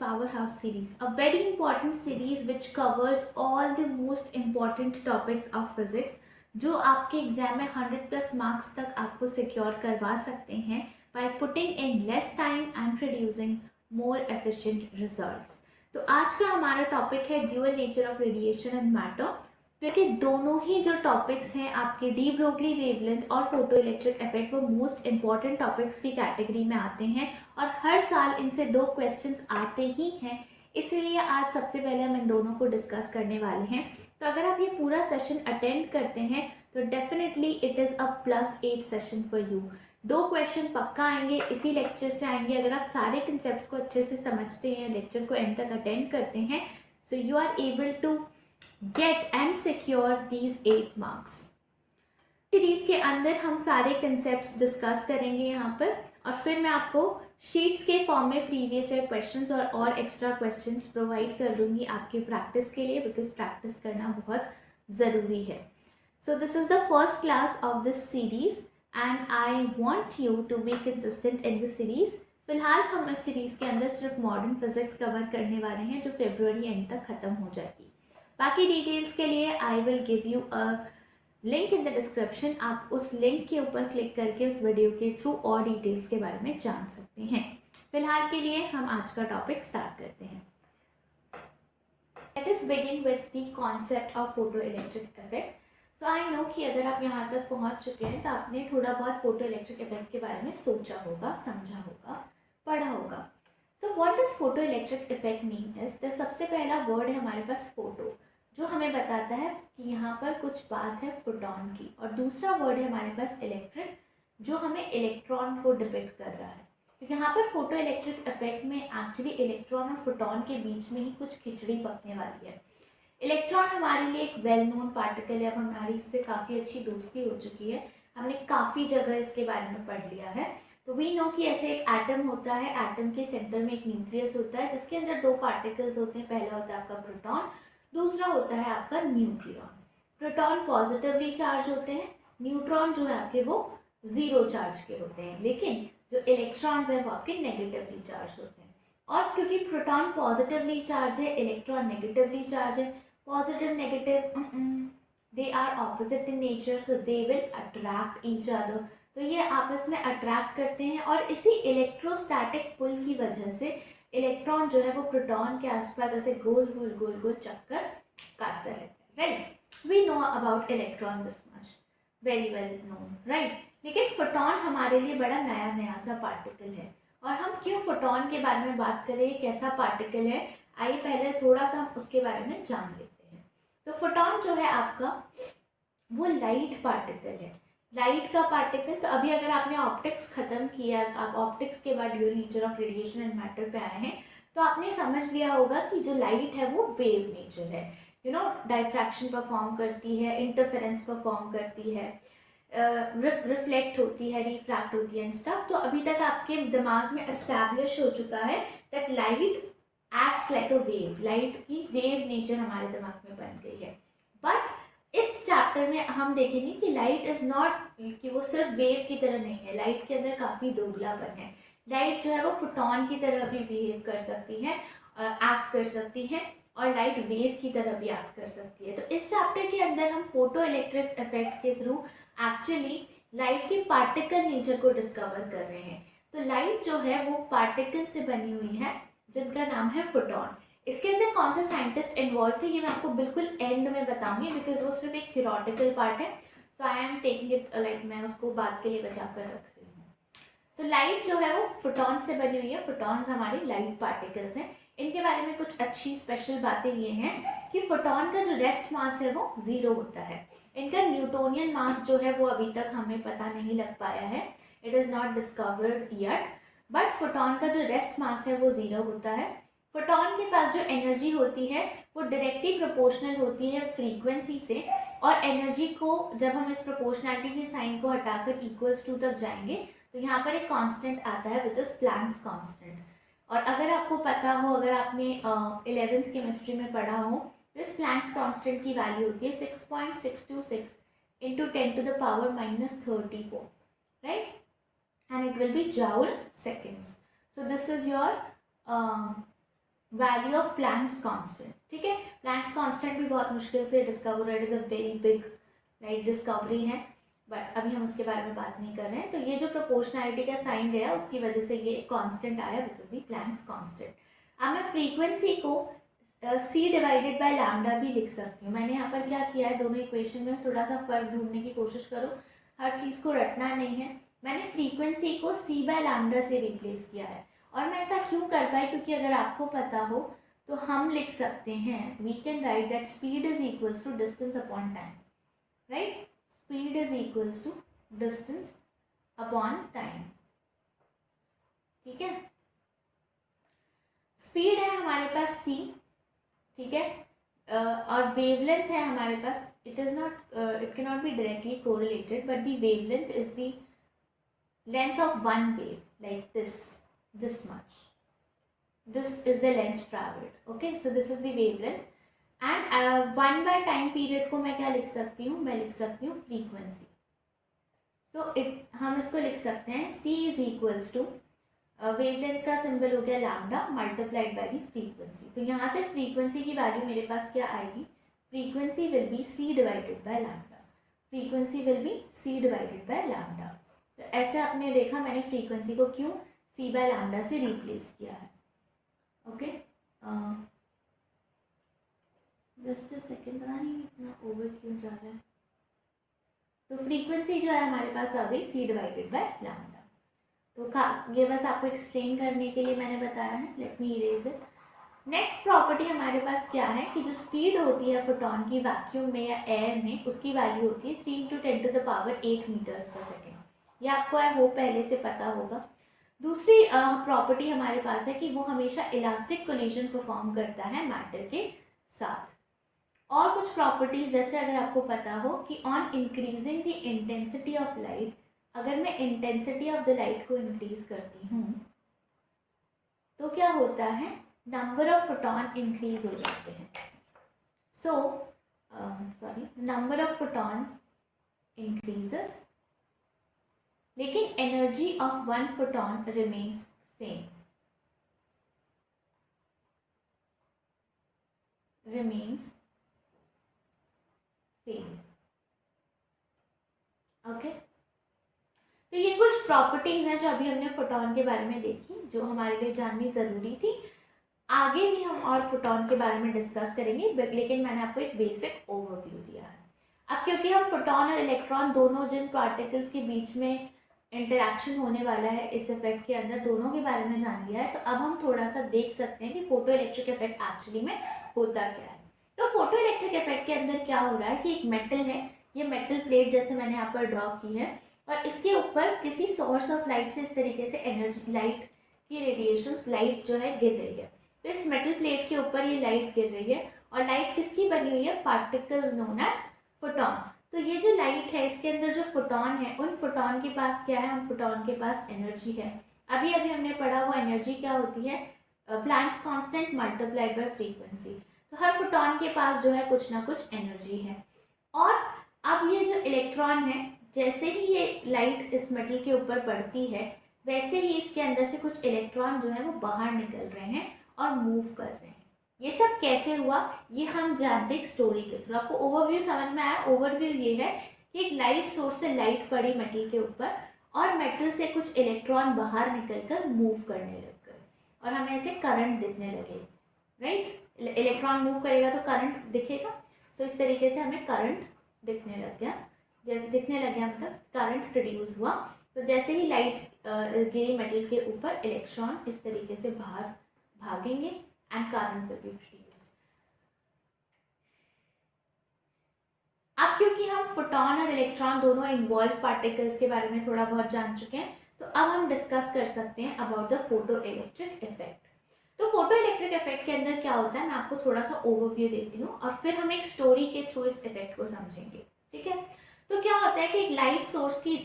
Powerhouse series, a very important series which covers all the most important topics of physics, जो आपके exam में 100+ marks तक आपको secure करवा सकते हैं by putting in less time and producing more efficient results. तो आज का हमारा टॉपिक है dual nature of radiation and matter, क्योंकि दोनों ही जो टॉपिक्स हैं आपके डी ब्रोगली वेवलेंथ और फोटो इलेक्ट्रिक इफेक्ट वो मोस्ट इंपॉर्टेंट टॉपिक्स की कैटेगरी में आते हैं और हर साल इनसे 2 क्वेश्चंस आते ही हैं। इसीलिए आज सबसे पहले हम इन दोनों को डिस्कस करने वाले हैं। तो अगर आप ये पूरा सेशन अटेंड करते हैं तो definitely it is a +8 session for you. 2 question पक्का आएंगे, इसी लेक्चर से आएंगे। अगर आप सारे कंसेप्ट को अच्छे से समझते हैं, लेक्चर को एंड तक अटेंड करते हैं, so you are able to get and secure these 8 marks। Series के अंदर हम सारे कंसेप्ट्स डिस्कस करेंगे यहाँ पर, और फिर मैं आपको शीट्स के फॉर्म में प्रीवियस ईयर क्वेश्चंस और एक्स्ट्रा क्वेश्चंस प्रोवाइड कर दूंगी आपकी प्रैक्टिस के लिए, बिकॉज प्रैक्टिस करना बहुत ज़रूरी है। So this is the first class of this series and I want you to be consistent in this series. फिलहाल हम इस सीरीज़ के अंदर सिर्फ मॉडर्न फिजिक्स कवर करने वाले हैं, जो फरवरी एंड तक ख़त्म हो जाएगी। बाकी डिटेल्स के लिए I will give you a link in the description. आप उस लिंक के ऊपर क्लिक करके उस वीडियो के थ्रू और डिटेल्स के बारे में जान सकते हैं। फिलहाल के लिए हम आज का टॉपिक स्टार्ट करते हैं। Let us begin with the concept of photo electric effect. So I know कि अगर आप यहाँ तक पहुँच चुके हैं तो आपने थोड़ा बहुत फोटो इलेक्ट्रिक इफेक्ट के बारे में सोचा होगा, समझा होगा, पढ़ा होगा। So what does photo electric effect mean is, तो सबसे पहला वर्ड है हमारे पास फोटो, जो हमें बताता है कि यहाँ पर कुछ बात है फोटॉन की, और दूसरा वर्ड है हमारे पास इलेक्ट्रिक, जो हमें इलेक्ट्रॉन को डिपिक्ट कर रहा है। तो यहाँ पर फोटो इलेक्ट्रिक इफेक्ट में एक्चुअली इलेक्ट्रॉन और फोटॉन के बीच में ही कुछ खिचड़ी पकने वाली है। इलेक्ट्रॉन हमारे लिए एक वेल नोन पार्टिकल है, अब हमारी इससे काफ़ी अच्छी दोस्ती हो चुकी है, हमने काफ़ी जगह इसके बारे में पढ़ लिया है। तो वी नो कि ऐसे एक एटम होता है, एटम के सेंटर में एक न्यूक्लियस होता है जिसके अंदर 2 पार्टिकल्स होते हैं। पहला होता है आपका प्रोटॉन, दूसरा होता है आपका न्यूक्लियॉन। प्रोटॉन पॉजिटिवली चार्ज होते हैं, न्यूट्रॉन जो है आपके वो 0 चार्ज के होते हैं, लेकिन जो इलेक्ट्रॉन्स हैं वो आपके नेगेटिवली चार्ज होते हैं। और क्योंकि प्रोटॉन पॉजिटिवली चार्ज है, इलेक्ट्रॉन नेगेटिवली चार्ज है, positive negative they are opposite in nature, so they will attract each other. तो ये आपस में अट्रैक्ट करते हैं और इसी इलेक्ट्रोस्टैटिक पुल की वजह से इलेक्ट्रॉन जो है वो प्रोटॉन के आसपास ऐसे गोल गोल गोल गोल चक्कर काटता रहता है, right. We know about electron this much, very well known, right. लेकिन फोटॉन हमारे लिए बड़ा नया नया सा पार्टिकल है, और हम क्यों फोटॉन के बारे में बात करें, कैसा पार्टिकल है, आइए पहले थोड़ा सा हम उसके बारे में जान लेते हैं। तो फोटॉन जो है आपका वो लाइट पार्टिकल है, लाइट का पार्टिकल। तो अभी अगर आपने ऑप्टिक्स ख़त्म किया, आप ऑप्टिक्स के बाद dual nature of radiation and matter पे आए हैं, तो आपने समझ लिया होगा कि जो लाइट है वो वेव नेचर है। यू नो, डाइफ्रैक्शन परफॉर्म करती है, इंटरफेरेंस परफॉर्म करती है, रिफ्लेक्ट होती है, रिफ्रैक्ट होती है एंड स्टफ। तो अभी तक आपके दिमाग में एस्टैब्लिश हो चुका है that light acts like a wave, light की वेव नेचर हमारे दिमाग में बन गई है। बट इस चैप्टर में हम देखेंगे कि लाइट इज़ नॉट, कि वो सिर्फ वेव की तरह नहीं है, लाइट के अंदर काफ़ी दोगलापन है। लाइट जो है वो फोटॉन की तरह भी बिहेव कर सकती है, एक्ट कर सकती है, और लाइट वेव की तरह भी एक्ट कर सकती है। तो इस चैप्टर के अंदर हम फोटो इलेक्ट्रिक इफेक्ट के थ्रू एक्चुअली लाइट के पार्टिकल नेचर को डिस्कवर कर रहे हैं। तो लाइट जो है वो पार्टिकल से बनी हुई है जिनका नाम है फोटॉन। इसके अंदर कौन से साइंटिस्ट इन्वॉल्व थे ये मैं आपको बिल्कुल एंड में बताऊंगी, बिकॉज वो सिर्फ एक थियोरेटिकल पार्ट है। So I am taking it like, मैं उसको बाद के लिए बचा कर रख रही हूँ। तो लाइट जो है वो फोटॉन से बनी हुई है, फोटॉन्स हमारे लाइट पार्टिकल्स हैं। इनके बारे में कुछ अच्छी स्पेशल बातें ये हैं कि फोटॉन का जो रेस्ट मास है वो 0 होता है। इनका न्यूटोनियन मास जो है वो अभी तक हमें पता नहीं लग पाया है, it is not discovered yet, but photon का जो रेस्ट मास है वो 0 होता है। फोटॉन के पास जो एनर्जी होती है वो डायरेक्टली प्रोपोर्शनल होती है फ्रीक्वेंसी से, और एनर्जी को जब हम इस प्रोपोर्शनैलिटी के साइन को हटाकर इक्वल्स टू तक जाएंगे तो यहाँ पर एक कांस्टेंट आता है विच इज़ प्लैंक्स कांस्टेंट। और अगर आपको पता हो, अगर आपने 11th केमिस्ट्री में पढ़ा हो, तो इस प्लैंक्स कांस्टेंट की वैल्यू होती है 6.626 into 10⁻⁻34, right, and it will be joule seconds. So this is your value of Planck's constant, ठीक है। प्लैंक्स कांस्टेंट भी बहुत मुश्किल से डिस्कवर हुआ, it is a very big like discovery है, बट अभी हम उसके बारे में बात नहीं कर रहे हैं। तो ये जो प्रोपोर्शनैलिटी का साइन गया उसकी वजह से ये कांस्टेंट आया which is the Planck's constant. अब मैं फ्रीक्वेंसी को c डिवाइडेड बाय लैम्डा भी लिख सकती हूँ। मैंने यहाँ पर क्या किया है, दोनों इक्वेशन में थोड़ा सा फर्क ढूंढने की कोशिश करो, हर चीज़ को रटना नहीं है। मैंने फ्रीक्वेंसी को c बाय लैम्डा से रिप्लेस किया है। और मैं ऐसा क्यों कर पाई, क्योंकि अगर आपको पता हो तो हम लिख सकते हैं, we can write that speed is equals to distance upon time, right. Speed is equals to distance upon time, ठीक है। स्पीड है हमारे पास c, ठीक है, और वेवलेंथ है हमारे पास, it is not, it can not be directly correlated, but the wavelength is the length of one wave, like this much, this is the length traveled, okay, so this is the wavelength and 1 by time period को मैं क्या लिख सकती हूँ, मैं लिख सकती हूँ frequency। so हम इसको लिख सकते हैं c is equals to wavelength का सिंबल हो गया lambda multiplied by the frequency. तो यहाँ से फ्रीक्वेंसी की वैल्यू मेरे पास क्या आएगी, frequency will be c divided by lambda, frequency will be c divided by lambda. तो ऐसे आपने देखा मैंने फ्रीक्वेंसी को क्यों c बाय लैम्डा से रिप्लेस किया है, ओके। जस्ट अ सेकेंड, पता नहीं इतना ओवर क्यों जा रहा है। तो फ्रीक्वेंसी जो है हमारे पास आ गई c डिवाइडेड बाय लैम्डा। तो ये बस आपको एक्सप्लेन करने के लिए मैंने बताया है, let me erase it. Next property हमारे पास क्या है कि जो स्पीड होती है फोटोन की वैक्यूम में या एयर में, उसकी वैल्यू होती है 3 × 10⁸ मीटर्स पर सेकेंड। ये आपको आई होप पहले से पता होगा। दूसरी प्रॉपर्टी हमारे पास है कि वो हमेशा इलास्टिक कोलिजन परफॉर्म करता है मैटर के साथ। और कुछ प्रॉपर्टीज जैसे अगर आपको पता हो कि on increasing the intensity of light, अगर मैं इंटेंसिटी ऑफ द लाइट को इंक्रीज करती हूँ तो क्या होता है, नंबर ऑफ फोटॉन इंक्रीज हो जाते हैं। So number of photon increases, लेकिन energy of one photon remains same, remains same, okay. तो ये कुछ प्रॉपर्टीज हैं जो अभी हमने फोटॉन के बारे में देखी, जो हमारे लिए जाननी ज़रूरी थी। आगे भी हम और फोटॉन के बारे में डिस्कस करेंगे, लेकिन मैंने आपको एक बेसिक ओवरव्यू दिया है। अब क्योंकि हम फोटॉन और इलेक्ट्रॉन दोनों जिन पार्टिकल्स के बीच में इंटरेक्शन होने वाला है इस इफेक्ट के अंदर, दोनों के बारे में जान लिया है, तो अब हम थोड़ा सा देख सकते हैं कि फोटो इलेक्ट्रिक इफेक्ट एक्चुअली में होता क्या है। तो फोटो इलेक्ट्रिक इफेक्ट के अंदर क्या हो रहा है कि एक मेटल है, ये मेटल प्लेट जैसे मैंने यहाँ पर ड्रॉ की है, और इसके ऊपर किसी सोर्स ऑफ लाइट से इस तरीके से एनर्जी, लाइट की रेडिएशंस, लाइट जो है गिर रही है। तो इस मेटल प्लेट के ऊपर ये लाइट गिर रही है, और लाइट किसकी बनी हुई है, पार्टिकल्स नोन एज फोटॉन। तो ये जो लाइट है इसके अंदर जो फोटॉन है, उन फोटॉन के पास क्या है, उन फोटॉन के पास एनर्जी है। अभी अभी हमने पढ़ा वो एनर्जी क्या होती है, planks constant multiplied by frequency. तो हर फोटॉन के पास जो है कुछ ना कुछ एनर्जी है। और अब ये जो इलेक्ट्रॉन है, जैसे ही ये लाइट इस मेटल के ऊपर पड़ती है, वैसे ही इसके अंदर से कुछ इलेक्ट्रॉन जो है वो बाहर निकल रहे हैं और मूव कर रहे हैं। ये सब कैसे हुआ ये हम जानते हैं एक स्टोरी के थ्रू। आपको ओवरव्यू समझ में आया। ओवरव्यू ये है कि एक लाइट सोर्स से लाइट पड़ी मेटल के ऊपर, और मेटल से कुछ इलेक्ट्रॉन बाहर निकलकर मूव करने लग गए, और हमें ऐसे करंट दिखने लगे, राइट। इलेक्ट्रॉन मूव करेगा तो करंट दिखेगा। सो इस तरीके से हमें करंट दिखने लग गया। जैसे दिखने लग गया मतलब करंट प्रोड्यूस हुआ। तो जैसे ही लाइट गिरी मेटल के ऊपर, इलेक्ट्रॉन इस तरीके से बाहर भागेंगे and current will be produced. अब क्योंकि हम फोटॉन और इलेक्ट्रॉन दोनों इन्वॉल्व पार्टिकल्स के बारे में थोड़ा बहुत जान चुके हैं, तो अब हम डिस्कस कर सकते हैं about the photo electric effect. तो फोटो इलेक्ट्रिक इफेक्ट के अंदर क्या होता है, मैं आपको थोड़ा सा ओवरव्यू देती हूँ, और फिर हम एक स्टोरी के थ्रू इस इफेक्ट को समझेंगे, ठीक है। तो क्या होता है कि एक लाइट सोर्स की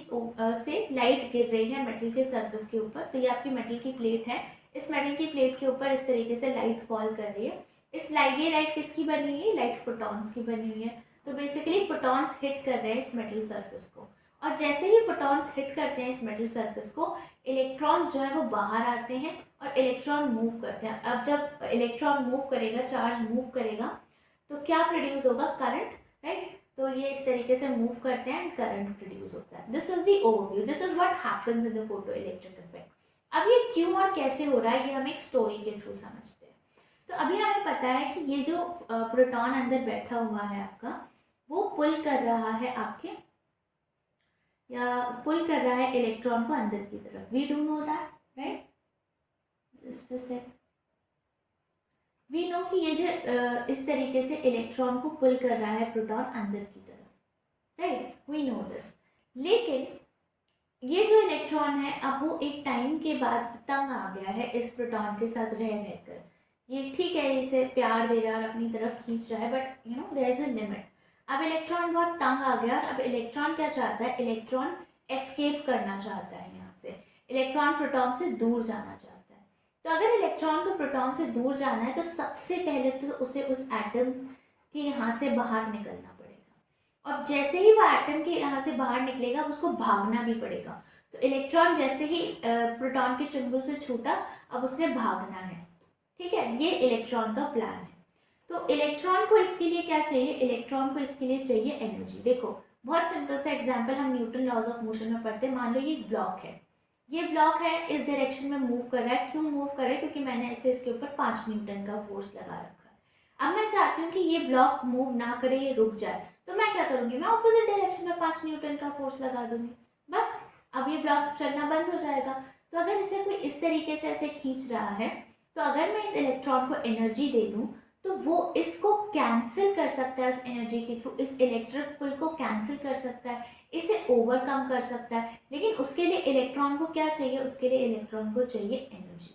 से लाइट गिर रही है मेटल के सरफेस के ऊपर। तो ये आपकी मेटल की प्लेट है, इस मेटल की प्लेट के ऊपर इस तरीके से लाइट फॉल कर रही है। ये लाइट किसकी बनी हुई है, लाइट फोटॉन्स की बनी हुई है। तो बेसिकली फोटॉन्स हिट कर रहे हैं इस मेटल सरफेस को, और जैसे ही फोटॉन्स हिट करते हैं इस मेटल सरफेस को, इलेक्ट्रॉन्स जो है वो बाहर आते हैं और इलेक्ट्रॉन मूव करते हैं। अब जब इलेक्ट्रॉन मूव करेगा, चार्ज मूव करेगा, तो क्या प्रोड्यूस होगा? Current, right. तो ये इस तरीके से मूव करते हैं एंड करंट प्रोड्यूस होता है। This is the overview, this is what happens in the photo electric effect. अब ये क्यों और कैसे हो रहा है ये हम एक स्टोरी के थ्रू समझते हैं। तो अभी हमें पता है कि ये जो प्रोटॉन अंदर बैठा हुआ है आपका, वो पुल कर रहा है आपके, या पुल कर रहा है इलेक्ट्रॉन को अंदर की तरफ। We do know that, right. Just a sec, we know कि ये जो इस तरीके से इलेक्ट्रॉन को पुल कर रहा है प्रोटॉन अंदर की तरफ, राइट, वी नो दिस। लेकिन ये जो इलेक्ट्रॉन है, अब वो एक टाइम के बाद तंग आ गया है इस प्रोटॉन के साथ रह रहकर। ये ठीक है, इसे प्यार दे रहा है और अपनी तरफ खींच रहा है, but you know there is a limit. अब इलेक्ट्रॉन बहुत तंग आ गया और अब इलेक्ट्रॉन क्या चाहता है? इलेक्ट्रॉन एस्केप करना चाहता है यहाँ से, इलेक्ट्रॉन प्रोटॉन से दूर जाना चाहता है। तो अगर इलेक्ट्रॉन को प्रोटॉन से दूर जाना है तो सबसे पहले तो उसे उस एटम के यहाँ से बाहर निकलना पड़ेगा, और जैसे ही वो एटम के यहाँ से बाहर निकलेगा उसको भागना भी पड़ेगा। तो इलेक्ट्रॉन जैसे ही प्रोटॉन के चुंबल से छूटा, अब उसने भागना है, ठीक है। ये इलेक्ट्रॉन का प्लान है। तो इलेक्ट्रॉन को इसके लिए क्या चाहिए? इलेक्ट्रॉन को इसके लिए चाहिए एनर्जी। देखो बहुत सिंपल सा एग्जांपल हम न्यूटन लॉज ऑफ मोशन में पढ़ते हैं। मान लो ये ब्लॉक है, ये ब्लॉक है, इस डायरेक्शन में मूव कर रहा है। क्यों मूव कर रहा है? क्योंकि मैंने ऐसे इसके ऊपर 5 न्यूटन का फोर्स लगा रखा है। अब मैं चाहती हूँ कि ये ब्लॉक मूव ना करे, ये रुक जाए, तो मैं क्या करूँगी? मैं ऑपोजिट डायरेक्शन में 5 न्यूटन का फोर्स लगा दूंगी, बस। अब ये ब्लॉक चलना बंद हो जाएगा। तो अगर इसे कोई इस तरीके से ऐसे खींच रहा है, तो अगर मैं इस इलेक्ट्रॉन को एनर्जी दे दूँ तो वो इसको कैंसिल कर सकता है, उस एनर्जी के थ्रू इस इलेक्ट्रिक पुल को कैंसिल कर सकता है, इसे ओवरकम कर सकता है। लेकिन उसके लिए इलेक्ट्रॉन को क्या चाहिए? उसके लिए इलेक्ट्रॉन को चाहिए एनर्जी,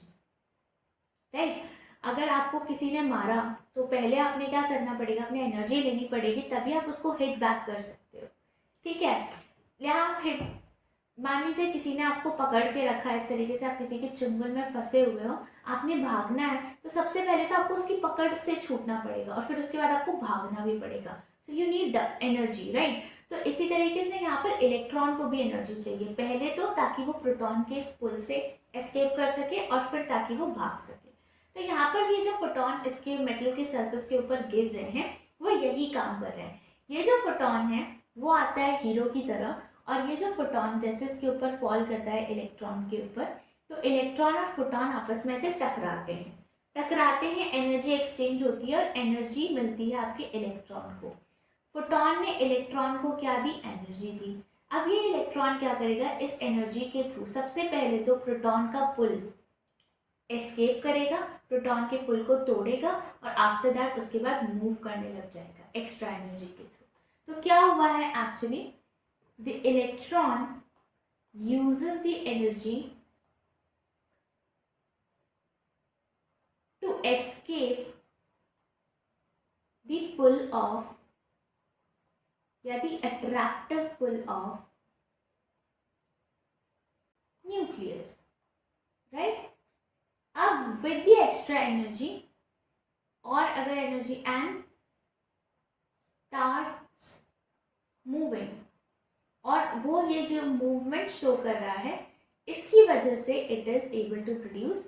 राइट। अगर आपको किसी ने मारा तो पहले आपने क्या करना पड़ेगा? अपनी एनर्जी लेनी पड़ेगी, तभी आप उसको हिट बैक कर सकते हो, ठीक है। या आप हिट, मान लीजिए किसी ने आपको पकड़ के रखा है इस तरीके से, आप किसी के चुंगल में फंसे हुए हो, आपने भागना है, तो सबसे पहले तो आपको उसकी पकड़ से छूटना पड़ेगा और फिर उसके बाद आपको भागना भी पड़ेगा। So you need energy, right. तो इसी तरीके से यहाँ पर इलेक्ट्रॉन को भी एनर्जी चाहिए, पहले तो ताकि वो प्रोटॉन के इस पुल से एस्केप कर सके और फिर ताकि वो भाग सके। तो यहाँ पर ये जो फोटॉन इसके मेटल के सरफेस के ऊपर गिर रहे हैं, वो यही काम कर रहे हैं। ये जो फोटॉन है वो आता है हीरो की तरह, और ये जो फोटॉन जैसे इसके ऊपर फॉल करता है इलेक्ट्रॉन के ऊपर, तो इलेक्ट्रॉन और फोटॉन आपस में से टकराते हैं, एनर्जी एक्सचेंज होती है और एनर्जी मिलती है आपके इलेक्ट्रॉन को। फोटॉन ने इलेक्ट्रॉन को क्या दी? एनर्जी दी। अब ये इलेक्ट्रॉन क्या करेगा? इस एनर्जी के थ्रू सबसे पहले तो प्रोटॉन का पुल एस्केप करेगा, प्रोटॉन के पुल को तोड़ेगा और आफ्टर दैट उसके बाद मूव करने लग जाएगा एक्स्ट्रा एनर्जी के थ्रू। तो क्या हुआ है actually? The electron uses the energy to escape the pull of, या the attractive pull of nucleus, right? अब with the extra energy, और अगर एनर्जी एंड starts moving, और वो ये जो मूवमेंट शो कर रहा है इसकी वजह से it is able to produce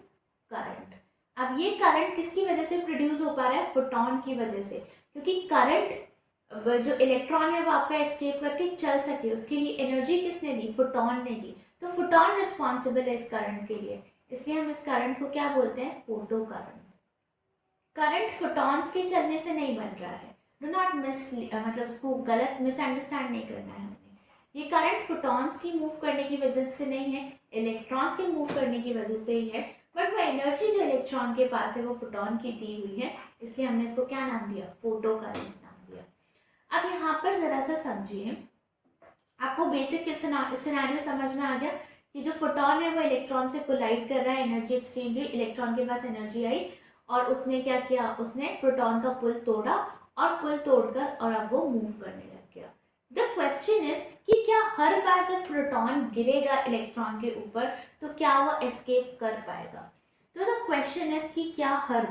current. अब ये करंट किसकी वजह से प्रोड्यूस हो पा रहा है? फोटॉन की वजह से, क्योंकि करंट जो इलेक्ट्रॉन है वो आपका एस्केप करके चल सके उसके लिए एनर्जी किसने दी? फोटॉन ने दी। तो फोटॉन रिस्पॉन्सिबल है इस करंट के लिए, इसलिए हम इस करंट को क्या बोलते हैं? Photo current. करंट फोटॉन्स के चलने से नहीं बन रहा है, डू नॉट मतलब उसको गलत मिसअंडरस्टैंड नहीं करना है। ये करंट फोटॉन्स की मूव करने की वजह से नहीं है, इलेक्ट्रॉन्स के मूव करने की वजह से ही है, बट वो एनर्जी जो इलेक्ट्रॉन के पास है वो फोटॉन की दी हुई है, इसलिए हमने इसको क्या नाम दिया? फोटो करंट नाम दिया। अब यहाँ पर ज़रा सा समझिए, आपको बेसिक सिनेरियो समझ में आ गया कि जो फोटॉन है वो इलेक्ट्रॉन से कोलाइड कर रहा है, एनर्जी एक्सचेंज हुई, इलेक्ट्रॉन के पास एनर्जी आई और उसने क्या किया? उसने प्रोटॉन का पुल तोड़ा और पुल तोड़कर और अब वो मूव करने लग गया। द क्वेश्चन इज कि क्या हर बार जब प्रोटॉन गिरेगा इलेक्ट्रॉन के ऊपर तो क्या वो एस्केप कर पाएगा? तो द क्वेश्चन इज कि क्या हर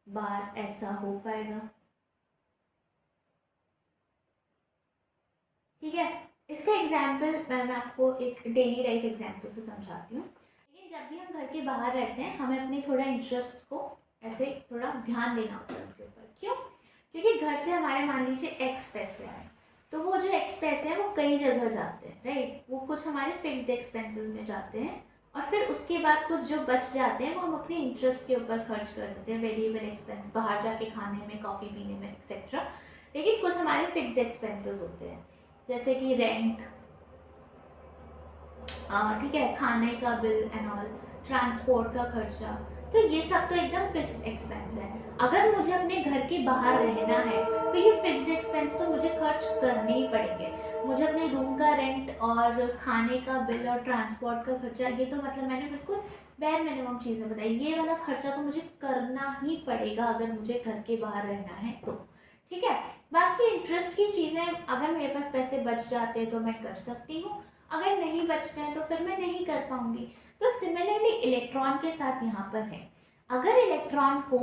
बार ऐसा हो पाएगा? ठीक है। इसका एग्जाम्पल मैं आपको एक डेली लाइफ एग्जाम्पल से समझाती हूँ। लेकिन जब भी हम घर के बाहर रहते हैं हमें अपने थोड़ा इंटरेस्ट को ऐसे थोड़ा ध्यान देना होता है उनके ऊपर। क्यों? क्योंकि घर से हमारे मान लीजिए एक्स पैसे आए, तो वो जो एक्स पैसे हैं वो कई जगह जाते हैं, राइट। वो कुछ हमारे फिक्स्ड एक्सपेंसेस में जाते हैं और फिर उसके बाद कुछ जो बच जाते हैं वो हम अपने इंटरेस्ट के ऊपर खर्च कर देते हैं, वेरिएबल एक्सपेंस, बाहर जाके खाने में, कॉफ़ी पीने में, एक्सेट्रा। लेकिन कुछ हमारे फिक्स्ड एक्सपेंसेस होते हैं जैसे कि रेंट, ठीक है, खाने का बिल एंड ऑल, ट्रांसपोर्ट का खर्चा। तो ये सब तो एकदम फिक्स्ड एक्सपेंस है। अगर मुझे अपने घर के बाहर रहना है तो ये फिक्स्ड एक्सपेंस तो मुझे खर्च करने ही पड़ेंगे। मुझे अपने रूम का रेंट और खाने का बिल और ट्रांसपोर्ट का खर्चा, ये तो मतलब मैंने बिल्कुल बेयर मिनिमम चीज़ें बताई, ये वाला खर्चा तो मुझे करना ही पड़ेगा अगर मुझे घर के बाहर रहना है तो। ठीक है। बाकी इंटरेस्ट की चीज़ें अगर मेरे पास पैसे बच जाते हैं तो मैं कर सकती हूँ, अगर नहीं बचते हैं तो फिर मैं नहीं कर पाऊंगी। तो सिमिलरली इलेक्ट्रॉन के साथ यहाँ पर है। अगर इलेक्ट्रॉन को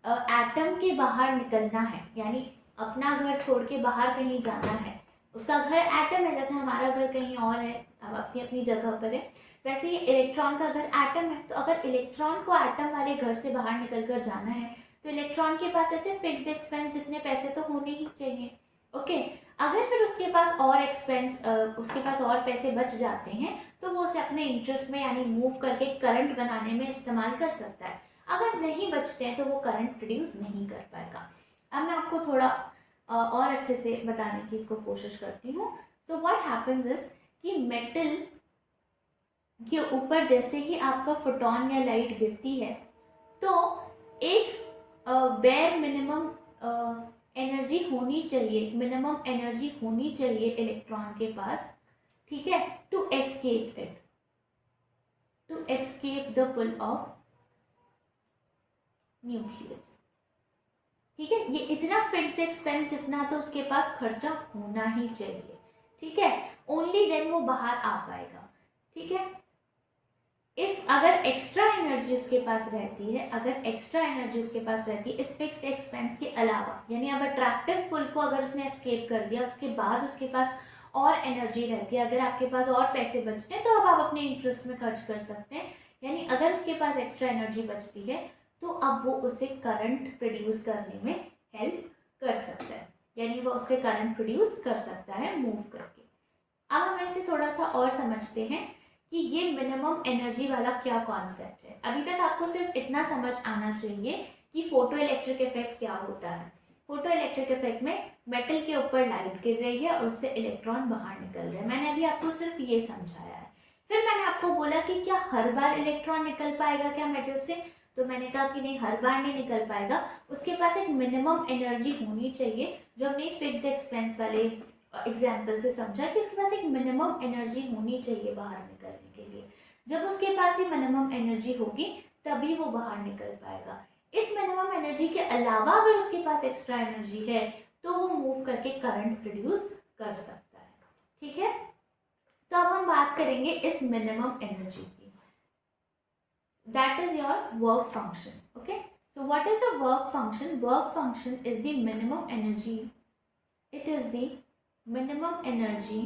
एटम के बाहर निकलना है, यानी अपना घर छोड़ के बाहर कहीं जाना है, उसका घर एटम है, जैसे हमारा घर कहीं और है, अब अपनी अपनी जगह पर है, वैसे ही इलेक्ट्रॉन का घर एटम है। तो अगर इलेक्ट्रॉन को एटम वाले घर से बाहर निकल कर जाना है तो इलेक्ट्रॉन के पास ऐसे फिक्स्ड एक्सपेंस जितने पैसे तो होने ही चाहिए। ओके। अगर फिर उसके पास और एक्सपेंस, उसके पास और पैसे बच जाते हैं तो वो उसे अपने इंटरेस्ट में यानी मूव करके करंट बनाने में इस्तेमाल कर सकता है। अगर नहीं बचते हैं तो वो करंट प्रोड्यूस नहीं कर पाएगा। अब मैं आपको थोड़ा और अच्छे से बताने की इसको कोशिश करती हूँ। सो व्हाट हैपेंस इज कि मेटल के ऊपर जैसे ही आपका फोटोन या लाइट गिरती है तो एक बेयर मिनिमम एनर्जी होनी चाहिए, मिनिमम एनर्जी होनी चाहिए इलेक्ट्रॉन के पास, ठीक है, to escape it, to escape the pull of nucleus. ठीक है। ये इतना फिक्स्ड एक्सपेंस जितना तो उसके पास खर्चा होना ही चाहिए। ठीक है। ओनली देन वो बाहर आ पाएगा। ठीक है। इफ अगर एक्स्ट्रा एनर्जी उसके पास रहती है, अगर एक्स्ट्रा एनर्जी उसके पास रहती है इस फिक्स्ड एक्सपेंस के अलावा, यानी अब अट्रैक्टिव पुल को अगर उसने एस्केप कर दिया उसके बाद उसके पास और एनर्जी रहती है, अगर आपके पास और पैसे बचते हैं तो अब आप अपने इंटरेस्ट में खर्च कर सकते हैं, यानी अगर उसके पास एक्स्ट्रा एनर्जी बचती है तो अब वो उसे करंट प्रोड्यूस करने में हेल्प कर सकता है, यानी वो उससे करंट प्रोड्यूस कर सकता है मूव करके। अब हम इसे थोड़ा सा और समझते हैं कि ये मिनिमम एनर्जी वाला क्या कॉन्सेप्ट है। अभी तक आपको सिर्फ इतना समझ आना चाहिए कि फोटो इलेक्ट्रिक इफेक्ट क्या होता है। फोटो इलेक्ट्रिक इफेक्ट में मेटल के ऊपर लाइट गिर रही है और उससे इलेक्ट्रॉन बाहर निकल रहे हैं। मैंने अभी आपको सिर्फ ये समझाया है। फिर मैंने आपको बोला कि क्या हर बार इलेक्ट्रॉन निकल पाएगा क्या मेटल से, तो मैंने कहा कि नहीं, हर बार नहीं निकल पाएगा, उसके पास एक मिनिमम एनर्जी होनी चाहिए, जो हमने फिक्स एक्सपेंस वाले एग्जाम्पल से समझा कि उसके पास एक मिनिमम एनर्जी होनी चाहिए बाहर निकलने के लिए। जब उसके पास ये मिनिमम एनर्जी होगी तभी वो बाहर निकल पाएगा। इस मिनिमम एनर्जी के अलावा अगर उसके पास एक्स्ट्रा एनर्जी है तो वो मूव करके करंट प्रोड्यूस कर सकता है। ठीक है। तो अब हम बात करेंगे इस मिनिमम एनर्जी की। That is your work function. Okay. So what is the work function? Work function is the minimum energy, it is the minimum energy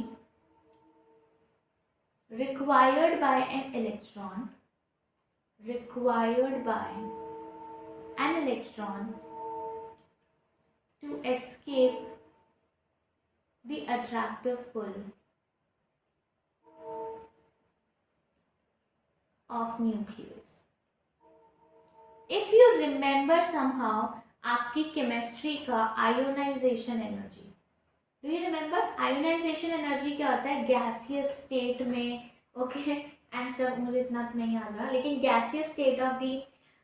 required by an electron, required by an electron to escape the attractive pull of nucleus. If you remember somehow आपकी chemistry का ionisation energy, do you remember ionisation energy क्या होता है? Gaseous state में, okay, and सब मुझे इतना तो नहीं याद रहा, लेकिन गैसियस स्टेट ऑफ दी,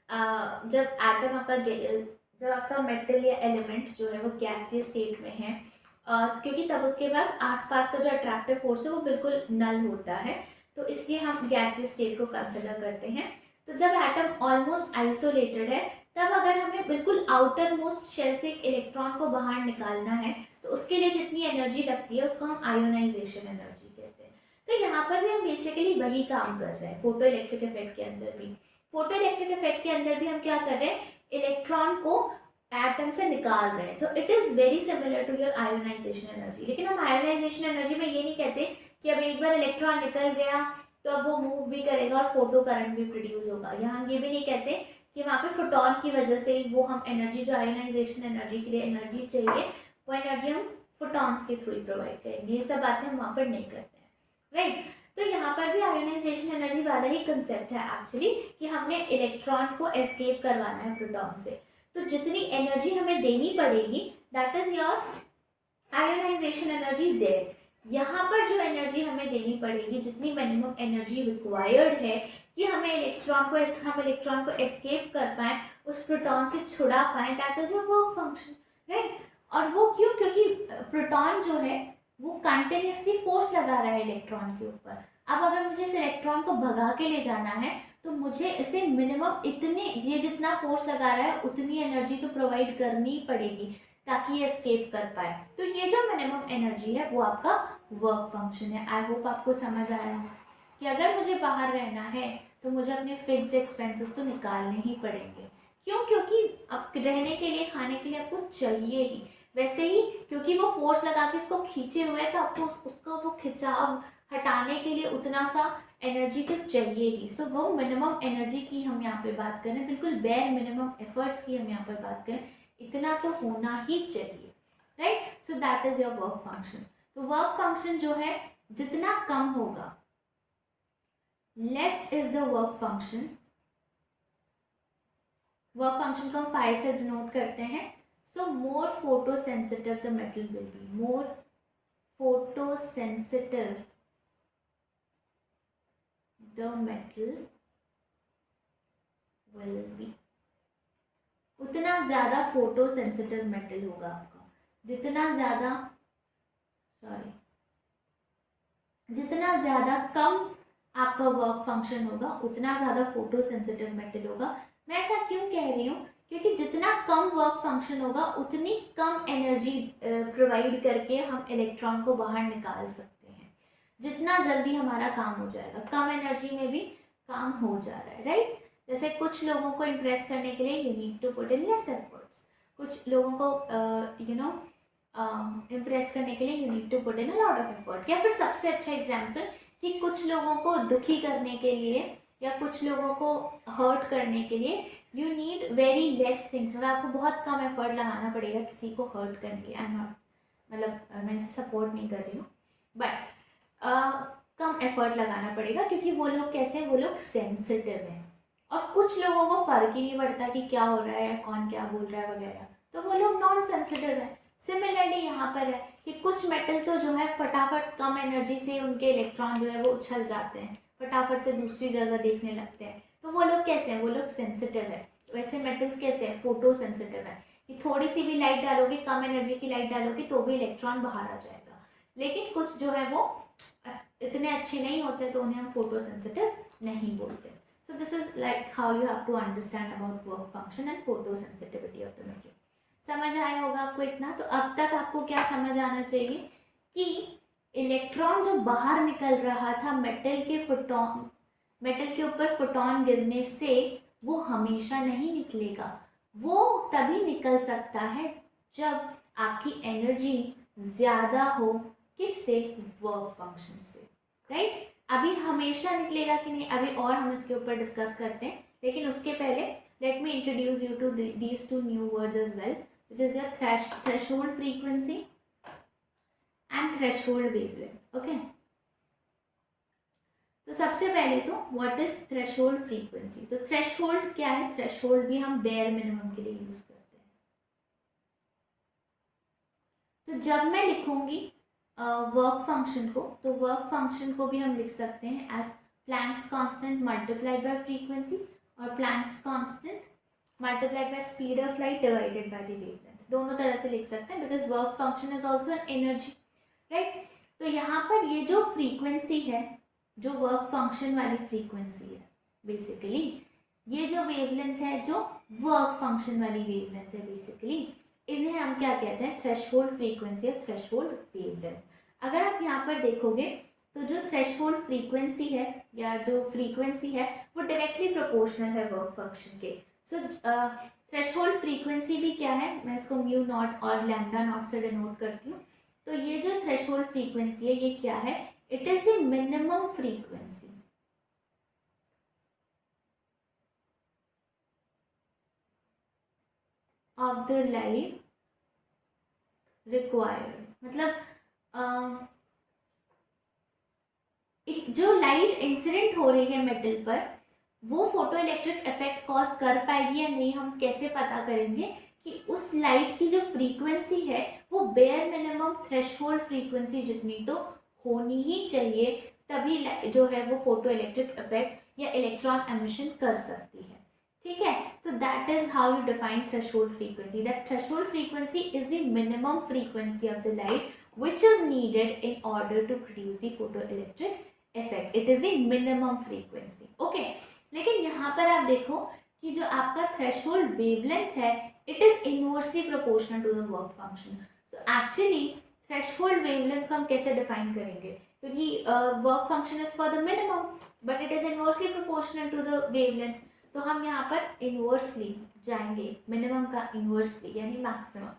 जब एटम आपका, जब आपका मेटल या एलिमेंट जो है वो गैसियस स्टेट में है, क्योंकि तब उसके पास आसपास का जो अट्रैक्टिव फोर्स है वो बिल्कुल नल होता है, तो इसलिए हम गैसियस स्टेट को कंसिडर करते हैं। तो जब एटम ऑलमोस्ट आइसोलेटेड है तब अगर हमें बिल्कुल आउटर मोस्ट शेल से एक इलेक्ट्रॉन को बाहर निकालना है तो उसके लिए जितनी एनर्जी लगती है उसको हम आयोनाइजेशन एनर्जी कहते हैं। तो यहाँ पर भी हम बेसिकली वही काम कर रहे हैं फोटो इलेक्ट्रिक इफेक्ट के अंदर भी। फोटो इलेक्ट्रिक इफेक्ट के अंदर भी हम क्या कर रहे हैं? इलेक्ट्रॉन को एटम से निकाल रहे हैं। तो it is very similar to your ionisation energy. लेकिन हम आयोनाइजेशन एनर्जी में ये नहीं कहते कि अब एक बार इलेक्ट्रॉन निकल गया तो अब वो मूव भी करेगा और फोटो करंट भी प्रोड्यूस होगा, या हम ये भी नहीं कहते कि वहाँ पे फोटोन की वजह से वो हम एनर्जी, जो आयोनाइजेशन एनर्जी के लिए एनर्जी चाहिए, वो एनर्जी हम फोटॉन्स के थ्रू ही प्रोवाइड करेंगे। ये सब बातें हम वहाँ पर नहीं करते हैं, राइट। तो यहाँ पर भी आयोनाइजेशन एनर्जी वाला ही कंसेप्ट है एक्चुअली, कि हमने इलेक्ट्रॉन को एस्केप करवाना है प्रोटॉन से। तो जितनी एनर्जी हमें देनी पड़ेगी, that is your ionisation energy there. यहाँ पर जो एनर्जी हमें देनी पड़ेगी, जितनी मिनिमम एनर्जी रिक्वायर्ड है कि हम इलेक्ट्रॉन को एस्केप कर पाएँ, उस प्रोटॉन से छुड़ा पाएँ, that is your work function, right. और वो क्यों? क्योंकि प्रोटॉन जो है वो कंटिन्यूसली फोर्स लगा रहा है इलेक्ट्रॉन के ऊपर। अब अगर मुझे इस इलेक्ट्रॉन को भगा के ले जाना है तो मुझे इसे मिनिमम इतने, ये जितना फोर्स लगा रहा है उतनी एनर्जी तो प्रोवाइड करनी ही पड़ेगी ताकि ये एस्केप कर पाए। तो ये जो मिनिमम एनर्जी है वो आपका वर्क फंक्शन है। आई होप आपको समझ आया हो कि अगर मुझे बाहर रहना है तो मुझे अपने फिक्स्ड एक्सपेंसेस तो निकालने ही पड़ेंगे। क्यों? क्योंकि अब रहने के लिए, खाने के लिए आपको चाहिए ही। वैसे ही क्योंकि वो फोर्स लगा के इसको खींचे हुए हैं तो आपको उसका वो खिंचाव हटाने के लिए उतना सा एनर्जी तो चाहिए ही। सो वो मिनिमम एनर्जी की हम यहाँ पे बात करें, बिल्कुल बेयर मिनिमम एफर्ट्स की हम यहाँ पर बात करें, इतना तो होना ही चाहिए, right. So that is your work function. तो वर्क फंक्शन जो है जितना कम होगा, less is the work function. Work function को हम फाई से डिनोट करते हैं। So more photo sensitive the metal will be, more photo sensitive the metal will be, उतना ज़्यादा फोटो सेंसिटिव मेटल होगा आपका। जितना ज़्यादा कम आपका वर्क फंक्शन होगा उतना ज़्यादा फोटो सेंसिटिव मेटल होगा। मैं ऐसा क्यों कह रही हूँ? क्योंकि जितना कम वर्क फंक्शन होगा उतनी कम एनर्जी प्रोवाइड करके हम इलेक्ट्रॉन को बाहर निकाल सकते हैं। जितना जल्दी हमारा काम हो जाएगा, कम एनर्जी में भी काम हो जा रहा है, राइट। जैसे कुछ लोगों को इम्प्रेस करने के लिए you need to put in less efforts, कुछ लोगों को इम्प्रेस करने के लिए you need to put in a lot of effort. या फिर सबसे अच्छा एग्जांपल कि कुछ लोगों को दुखी करने के लिए या कुछ लोगों को हर्ट करने के लिए you need very less things, मतलब आपको बहुत कम एफर्ट लगाना पड़ेगा किसी को हर्ट करने के लिए। आई एम नॉट, मतलब मैं इसे सपोर्ट नहीं कर रही हूँ, बट कम एफर्ट लगाना पड़ेगा क्योंकि वो लोग कैसे हैं, वो लोग सेंसिटिव हैं। और कुछ लोगों को फ़र्क ही नहीं पड़ता कि क्या हो रहा है या कौन क्या बोल रहा है वगैरह, तो वो लोग नॉन सेंसिटिव है। सिमिलरली यहाँ पर है कि कुछ मेटल तो जो है फटाफट कम एनर्जी से उनके इलेक्ट्रॉन जो है वो उछल जाते हैं, फटाफट से दूसरी जगह देखने लगते हैं, तो वो लोग कैसे हैं, वो लोग सेंसिटिव है। वैसे मेटल्स कैसे हैं, फोटो सेंसिटिव है कि थोड़ी सी भी लाइट डालोगे, कम एनर्जी की लाइट डालोगे तो भी इलेक्ट्रॉन बाहर आ जाएगा। लेकिन कुछ जो है वो इतने अच्छे नहीं होते तो उन्हें हम फोटो सेंसिटिव नहीं बोलते। So this is like how you have to understand about work function and photo sensitivity of the metal. समझ आया होगा आपको इतना? तो अब तक आपको क्या समझ आना चाहिए कि इलेक्ट्रॉन जो बाहर निकल रहा था मेटल के ऊपर फोटोन गिरने से, वो हमेशा नहीं निकलेगा। वो तभी निकल सकता है जब आपकी एनर्जी ज़्यादा हो, किससे, वर्क फंक्शन से, राइट। अभी हमेशा निकलेगा कि नहीं, अभी और हम इसके ऊपर डिस्कस करते हैं, लेकिन उसके पहले let me introduce you to these two new words as well, which is your threshold frequency and threshold wavelength, okay। तो सबसे पहले तो what is threshold frequency? तो threshold क्या है? threshold भी हम bare minimum के लिए यूज करते हैं। तो जब मैं लिखूंगी वर्क फंक्शन को, तो वर्क फंक्शन को भी हम लिख सकते हैं as Planck's constant multiplied by frequency और Planck's constant multiplied by speed of light divided by the wavelength. दोनों तरह से लिख सकते हैं because work function is also an energy, right. तो यहाँ पर ये जो फ्रीक्वेंसी है, जो वर्क फंक्शन वाली फ्रीक्वेंसी है, बेसिकली ये जो वेवलेंथ है, जो वर्क फंक्शन वाली वेवलेंथ है, बेसिकली इन्हें हम क्या कहते हैं, थ्रेशहोल्ड फ्रीक्वेंसी और थ्रेशहोल्ड वेवलेंथ। अगर आप यहाँ पर देखोगे तो जो थ्रेशहोल्ड फ्रीक्वेंसी है या जो फ्रीक्वेंसी है वो डायरेक्टली प्रोपोर्शनल है वर्क फंक्शन के। सो थ्रेशोल्ड फ्रीक्वेंसी भी क्या है, मैं इसको म्यू नॉट और लैम्डा नॉट से डिनोट करती हूँ। तो ये जो थ्रेशोल्ड फ्रीक्वेंसी है ये क्या है, it is the minimum frequency of the light required. मतलब जो लाइट इंसिडेंट हो रही है मेटल पर वो फोटो इलेक्ट्रिक इफेक्ट कॉज कर पाएगी या नहीं, हम कैसे पता करेंगे कि उस लाइट की जो फ्रीक्वेंसी है वो बेयर मिनिमम थ्रेशहोल्ड फ्रीक्वेंसी जितनी तो होनी ही चाहिए, तभी जो है वो फोटो इलेक्ट्रिक इफेक्ट या इलेक्ट्रॉन एमिशन कर सकती है। ठीक है, तो that is how you define threshold frequency, that threshold frequency is the minimum frequency of the light which is needed in order to produce the photoelectric effect. It is the minimum frequency. Okay. लेकिन यहाँ पर आप देखो कि जो आपका threshold wavelength है it is inversely proportional to the work function. So actually threshold wavelength को हम कैसे डिफाइन करेंगे, क्योंकि work function is for the minimum but it is inversely proportional to the wavelength, तो हम यहाँ पर इनवर्सली जाएंगे, मिनिमम का इनवर्सली यानी maximum.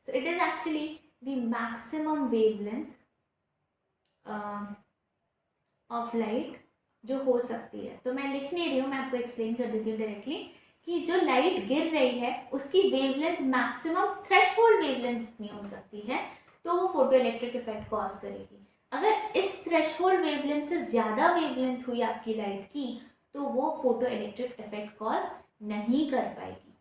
So it is actually the maximum wavelength of light जो हो सकती है। तो मैं लिख नहीं रही हूँ, मैं आपको एक्सप्लेन कर देती हूँ डायरेक्टली कि जो लाइट गिर रही है उसकी वेवलेंथ मैक्सिमम थ्रेशहोल्ड वेवलेंथ जितनी हो सकती है तो वो फोटो इलेक्ट्रिक इफेक्ट कॉज करेगी। अगर इस थ्रेशहोल्ड वेवलेंथ से ज़्यादा वेवलेंथ हुई आपकी लाइट की तो वो फोटो इलेक्ट्रिक इफेक्ट कॉज नहीं कर पाएगी।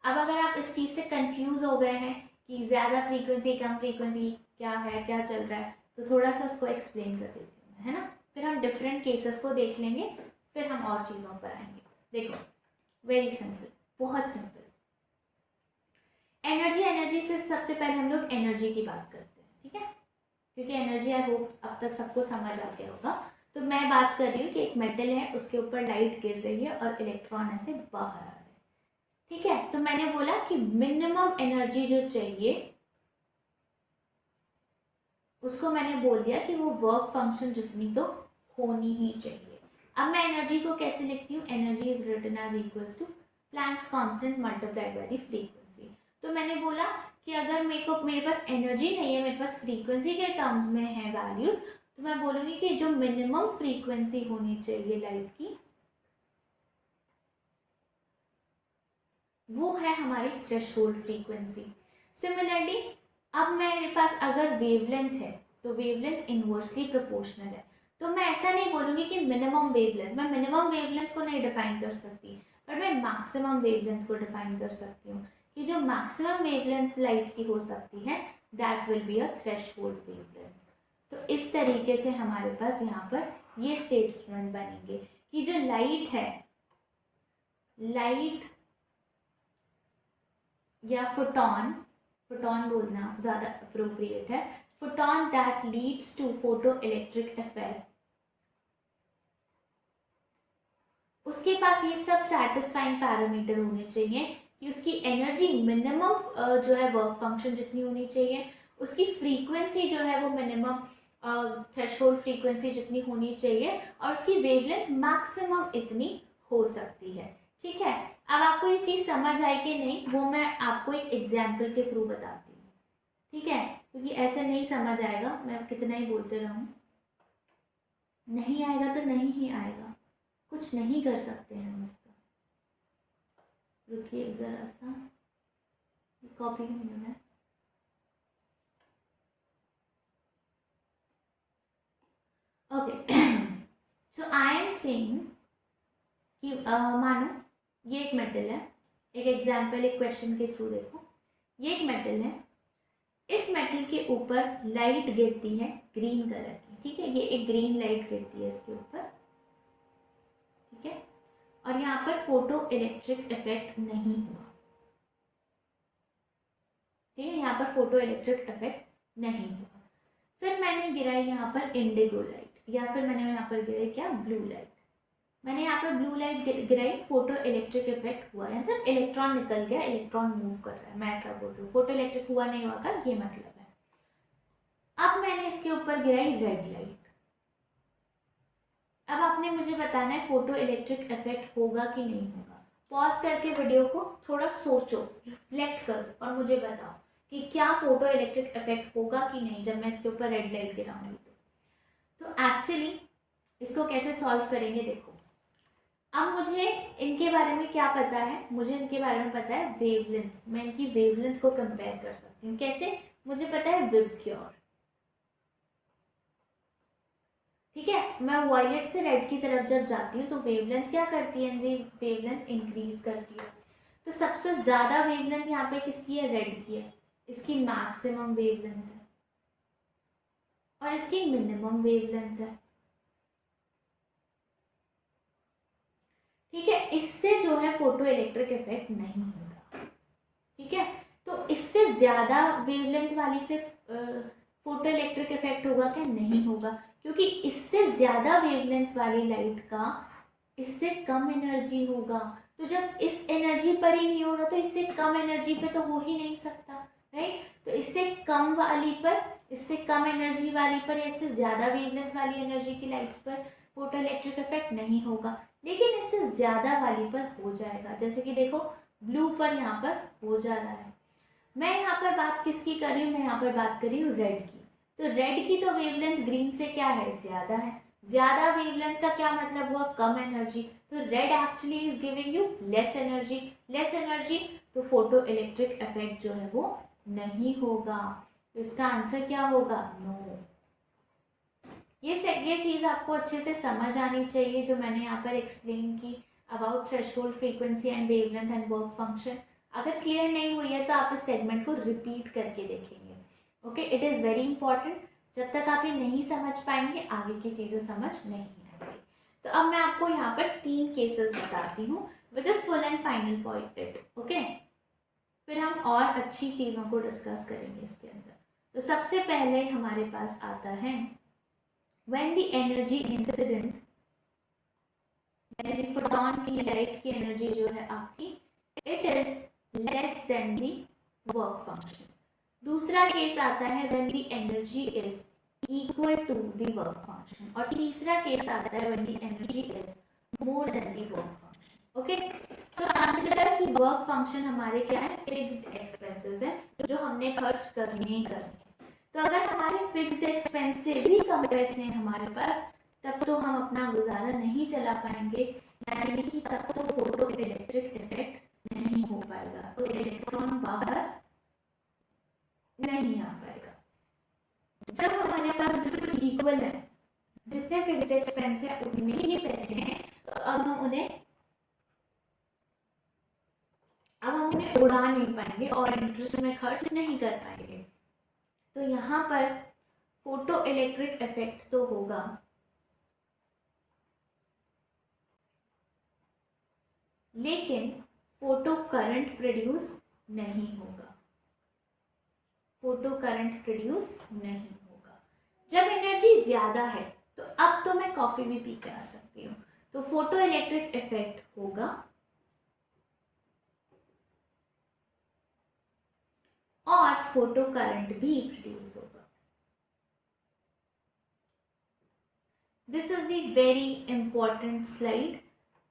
अब अगर आप इस चीज़ से कंफ्यूज हो गए हैं कि ज़्यादा फ्रीक्वेंसी कम फ्रीक्वेंसी क्या है, क्या चल रहा है, तो थोड़ा सा उसको एक्सप्लेन कर देती हूँ, है ना। फिर हम डिफरेंट केसेस को देख लेंगे, फिर हम और चीज़ों पर आएंगे। देखो वेरी सिंपल, बहुत सिंपल। एनर्जी से सबसे पहले हम लोग एनर्जी की बात करते हैं, ठीक है, क्योंकि एनर्जी आई होप अब तक सबको समझ आ गया होगा। तो मैं बात कर रही हूँ कि एक मेटल है उसके ऊपर लाइट गिर रही है और इलेक्ट्रॉन ऐसे बाहर आ रहे हैं, ठीक है। तो मैंने बोला कि मिनिमम एनर्जी जो चाहिए उसको मैंने बोल दिया कि वो वर्क फंक्शन जितनी तो होनी ही चाहिए। अब मैं एनर्जी को कैसे लिखती हूँ, energy is written as equals to Planck's constant multiplied by the frequency. तो मैंने बोला कि अगर मेरे पास एनर्जी नहीं है, मेरे पास फ्रीक्वेंसी के टर्म्स में है वैल्यूज, तो मैं बोलूँगी कि जो मिनिमम फ्रीक्वेंसी होनी चाहिए लाइट की वो है हमारी थ्रेशहोल्ड फ्रीक्वेंसी। सिमिलरली अब मेरे पास अगर वेवलेंथ है तो वेवलेंथ इनवर्सली प्रोपोर्शनल है, तो मैं ऐसा नहीं बोलूँगी कि मिनिमम वेवलेंथ, मैं मिनिमम वेवलेंथ को नहीं डिफाइन कर सकती पर मैं मैक्सिमम वेवलेंथ को डिफाइन कर सकती हूँ कि जो मैक्सिमम वेवलेंथ लाइट की हो सकती है that will be a threshold wavelength. तो इस तरीके से हमारे पास यहाँ पर ये स्टेटमेंट बनेंगे कि जो लाइट है, लाइट या फोटॉन, फोटॉन बोलना ज़्यादा अप्रोप्रिएट है, photon that leads to photo electric effect, उसके पास ये सब सेटिस्फाइंग पैरामीटर होने चाहिए कि उसकी एनर्जी मिनिमम जो है वर्क फंक्शन जितनी होनी चाहिए, उसकी फ्रीक्वेंसी जो है वो मिनिमम थ्रेशहोल्ड फ्रीक्वेंसी जितनी होनी चाहिए और उसकी वेवलेंथ मैक्सिमम इतनी हो सकती है, ठीक है। अब आपको ये चीज़ समझ आए कि नहीं वो मैं आपको एक एग्जाम्पल के थ्रू बताती हूँ, ठीक है, क्योंकि ऐसे नहीं समझ आएगा, मैं कितना ही बोलते रहूँ, नहीं आएगा तो नहीं ही आएगा, कुछ नहीं कर सकते हैं हम उसका। रुकिए ज़रा सा, कॉपी नहीं होना है। Okay, so I am saying कि मानो ये एक मेटल है, एक एग्जाम्पल एक क्वेश्चन के थ्रू देखो, ये एक मेटल है, इस मेटल के ऊपर लाइट गिरती है ग्रीन कलर की, ठीक है, ये एक ग्रीन लाइट गिरती है इसके ऊपर, ठीक है, और यहाँ पर फोटो इलेक्ट्रिक इफेक्ट नहीं हुआ, ठीक है, यहाँ पर फोटो इलेक्ट्रिक इफेक्ट नहीं हुआ। फिर मैंने गिराई यहाँ पर इंडिगो लाइट या फिर मैंने यहाँ पर गिराई क्या, ब्लू लाइट, मैंने यहाँ पर ब्लू लाइट गिराई, फोटो इलेक्ट्रिक इफेक्ट हुआ, मतलब इलेक्ट्रॉन निकल गया, इलेक्ट्रॉन मूव कर रहा है, मैं ऐसा बोल रही हूँ, फोटो इलेक्ट्रिक हुआ नहीं हुआ का ये मतलब है। अब मैंने इसके ऊपर गिराई रेड लाइट, अब आपने मुझे बताना है फोटो इलेक्ट्रिक इफेक्ट होगा कि नहीं होगा। पॉज करके वीडियो को थोड़ा सोचो, रिफ्लेक्ट करो और मुझे बताओ कि क्या फोटो इलेक्ट्रिक इफेक्ट होगा कि नहीं जब मैं इसके ऊपर रेड लाइट गिराऊंगी। तो एक्चुअली इसको कैसे सॉल्व करेंगे देखो। अब मुझे इनके बारे में क्या पता है, मुझे इनके बारे में पता है वेवलेंथ। मैं इनकी वेवलेंथ को कंपेयर कर सकती हूँ। कैसे? मुझे पता है विबग्योर, ठीक है। मैं वायलेट से रेड की तरफ जब जाती हूँ तो वेवलेंथ क्या करती है जी? वेवलेंथ इंक्रीज करती है। तो सबसे ज़्यादा वेवलेंथ यहाँ पे किसकी है? रेड की है। इसकी मैक्सिमम वेवलेंथ है और इसकी मिनिमम वेवलेंथ है, ठीक है। इससे जो है फोटो इलेक्ट्रिक इफेक्ट नहीं होगा, ठीक है। तो इससे ज़्यादा वेवलेंथ वाली से फोटो इलेक्ट्रिक इफेक्ट होगा क्या? नहीं होगा, क्योंकि इससे ज़्यादा वेवलेंथ वाली लाइट का इससे कम एनर्जी होगा। तो जब इस एनर्जी पर ही नहीं हो रहा तो इससे कम एनर्जी पे तो हो ही नहीं सकता, राइट। तो इससे कम वाली पर, इससे कम एनर्जी वाली पर, इससे ज़्यादा वेवलेंथ वाली एनर्जी की लाइट्स पर फोटो इलेक्ट्रिक इफेक्ट नहीं होगा, लेकिन इससे ज़्यादा वाली पर हो जाएगा। जैसे कि देखो ब्लू पर यहाँ पर हो जा रहा है। मैं यहाँ पर बात किसकी कर रही हूँ? मैं यहाँ पर बात कर रही हूँ रेड की। तो रेड की तो वेवलेंथ ग्रीन से क्या है? ज़्यादा है। ज़्यादा वेवलेंथ का क्या मतलब हुआ? कम एनर्जी। तो red actually is giving you less energy. Less energy तो फोटो इलेक्ट्रिक इफेक्ट जो है वो नहीं होगा। तो इसका आंसर क्या होगा? नो। ये चीज़ आपको अच्छे से समझ आनी चाहिए जो मैंने यहाँ पर एक्सप्लेन की about threshold frequency and wavelength and work function. अगर क्लियर नहीं हुई है तो आप इस सेगमेंट को रिपीट करके देखेंगे, okay. It is very important. जब तक आप ये नहीं समझ पाएंगे आगे की चीज़ें समझ नहीं आएंगी। तो अब मैं आपको यहाँ पर 3 केसेस बताती हूँ which is full and final for it, okay. फिर हम और अच्छी चीज़ों को डिस्कस करेंगे इसके अंदर। तो सबसे पहले हमारे पास आता है when the energy incident, यानी फोटोन की लाइट की एनर्जी जो है आपकी, it is less than the work function. दूसरा केस आता है when the energy is equal to the work function, और तीसरा केस आता है when the energy is more than the work function, okay. तो कंसीडर कि वर्क फंक्शन हमारे क्या है? फिक्स्ड एक्सपेंसेस है जो हमने खर्च करने ही करने। तो अगर हमारे फिक्स्ड एक्सपेंस से भी कम पैसे हैं हमारे पास, तब तो हम अपना गुजारा नहीं चला पाएंगे, यानी कि तब तो फोटो इलेक्ट्रिक इफेक्ट नहीं हो पाएगा। तो इलेक्ट्रॉन बाहर नहीं आ पाएगा। जब हमारे पास बिल्कुल इक्वल है, जितने फिक्स्ड एक्सपेंस है उतने ही पैसे हैं, तो अब हम उन्हें उड़ा नहीं पाएंगे और इंटरेस्ट में खर्च नहीं कर पाएंगे। तो यहाँ पर फोटो इलेक्ट्रिक इफेक्ट तो होगा, लेकिन फोटो करंट प्रोड्यूस नहीं होगा। फोटो करंट प्रोड्यूस नहीं होगा। जब एनर्जी ज़्यादा है तो अब तो मैं कॉफ़ी भी पी के आ सकती हूँ, तो फोटो इलेक्ट्रिक इफेक्ट होगा और फोटो करंट भी प्रोड्यूस होगा। This is the very important slide.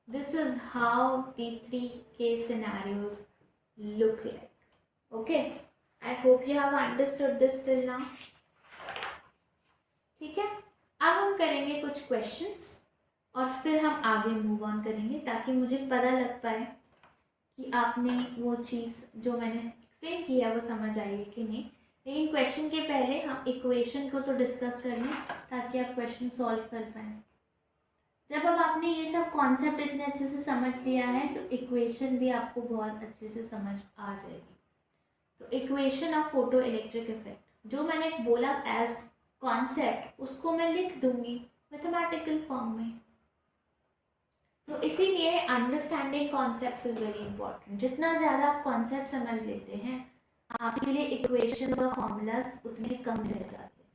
This is how the 3 case scenarios look like. Okay, I hope you have understood this till now. ठीक है, अब हम करेंगे कुछ questions और फिर हम आगे मूव ऑन करेंगे ताकि मुझे पता लग पाए कि आपने वो चीज़ जो मैंने एक्सप्लेन किया है वो समझ आई है कि नहीं। लेकिन क्वेश्चन के पहले हम इक्वेशन को तो डिस्कस कर लें ताकि आप क्वेश्चन सॉल्व कर पाएँ। जब अब आपने ये सब कॉन्सेप्ट इतने अच्छे से समझ लिया है तो इक्वेशन भी आपको बहुत अच्छे से समझ आ जाएगी। तो equation of photo electric effect जो मैंने बोला एज कॉन्सेप्ट, उसको मैं लिख दूंगी मैथमेटिकल फॉर्म में। तो इसीलिए understanding concepts is very important. जितना ज़्यादा आप कॉन्सेप्ट समझ लेते हैं आपके लिए इक्वेशंस और फॉर्मूलाज उतने कम रह जाते हैं।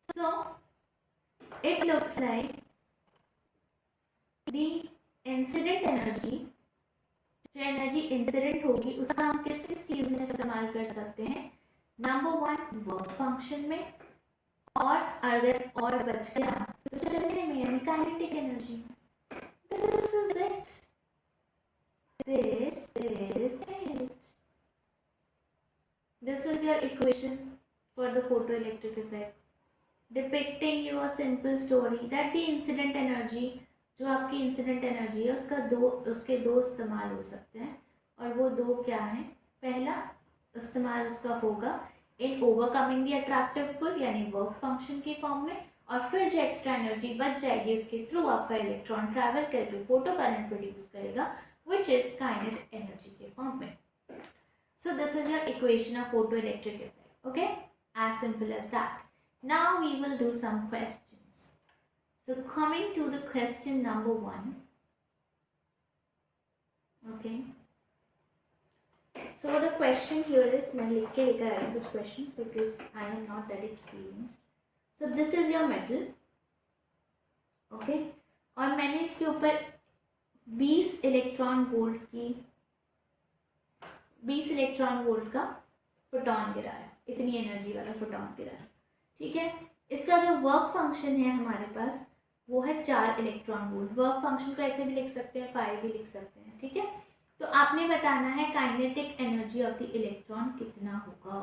सो it looks like the incident energy, जो एनर्जी इंसिडेंट होगी उसका हम किस किस चीज़ में इस्तेमाल कर सकते हैं? नंबर 1 वर्क फंक्शन में, और अगर और बच गया तो चलने में यानी kinetic energy. This is photoelectric effect, depicting you a simple story that the incident energy, जो आपकी इंसिडेंट एनर्जी है उसके दो इस्तेमाल हो सकते हैं, और वो दो क्या हैं? पहला इस्तेमाल उसका होगा इन ओवरकमिंग द अट्रैक्टिव पुल यानी वर्क फंक्शन के फॉर्म में, और फिर जो एक्स्ट्रा एनर्जी बच जाएगी उसके थ्रू आपका इलेक्ट्रॉन ट्रैवल करके फोटो करंट प्रोड्यूस करेगा, विच इज काइनेटिक एनर्जी के फॉर्म में. So this is your equation of photoelectric effect. Okay, as simple as that. Now we will do some questions. So coming to the question number 1. Okay. So the question here is, मैं लिख के लेकर आई कुछ questions because I am not that experienced. So this is your metal. Okay. और मैंने इसके ऊपर 20 electron volt का फोटोन गिराया, इतनी एनर्जी वाला फोटोन गिराया. ठीक है. इसका जो वर्क फंक्शन है हमारे पास वो है 4 इलेक्ट्रॉन वोल्ट. वर्क फंक्शन को ऐसे भी लिख सकते हैं, 5 भी लिख सकते हैं. ठीक है. तो आपने बताना है kinetic energy of the electron कितना होगा.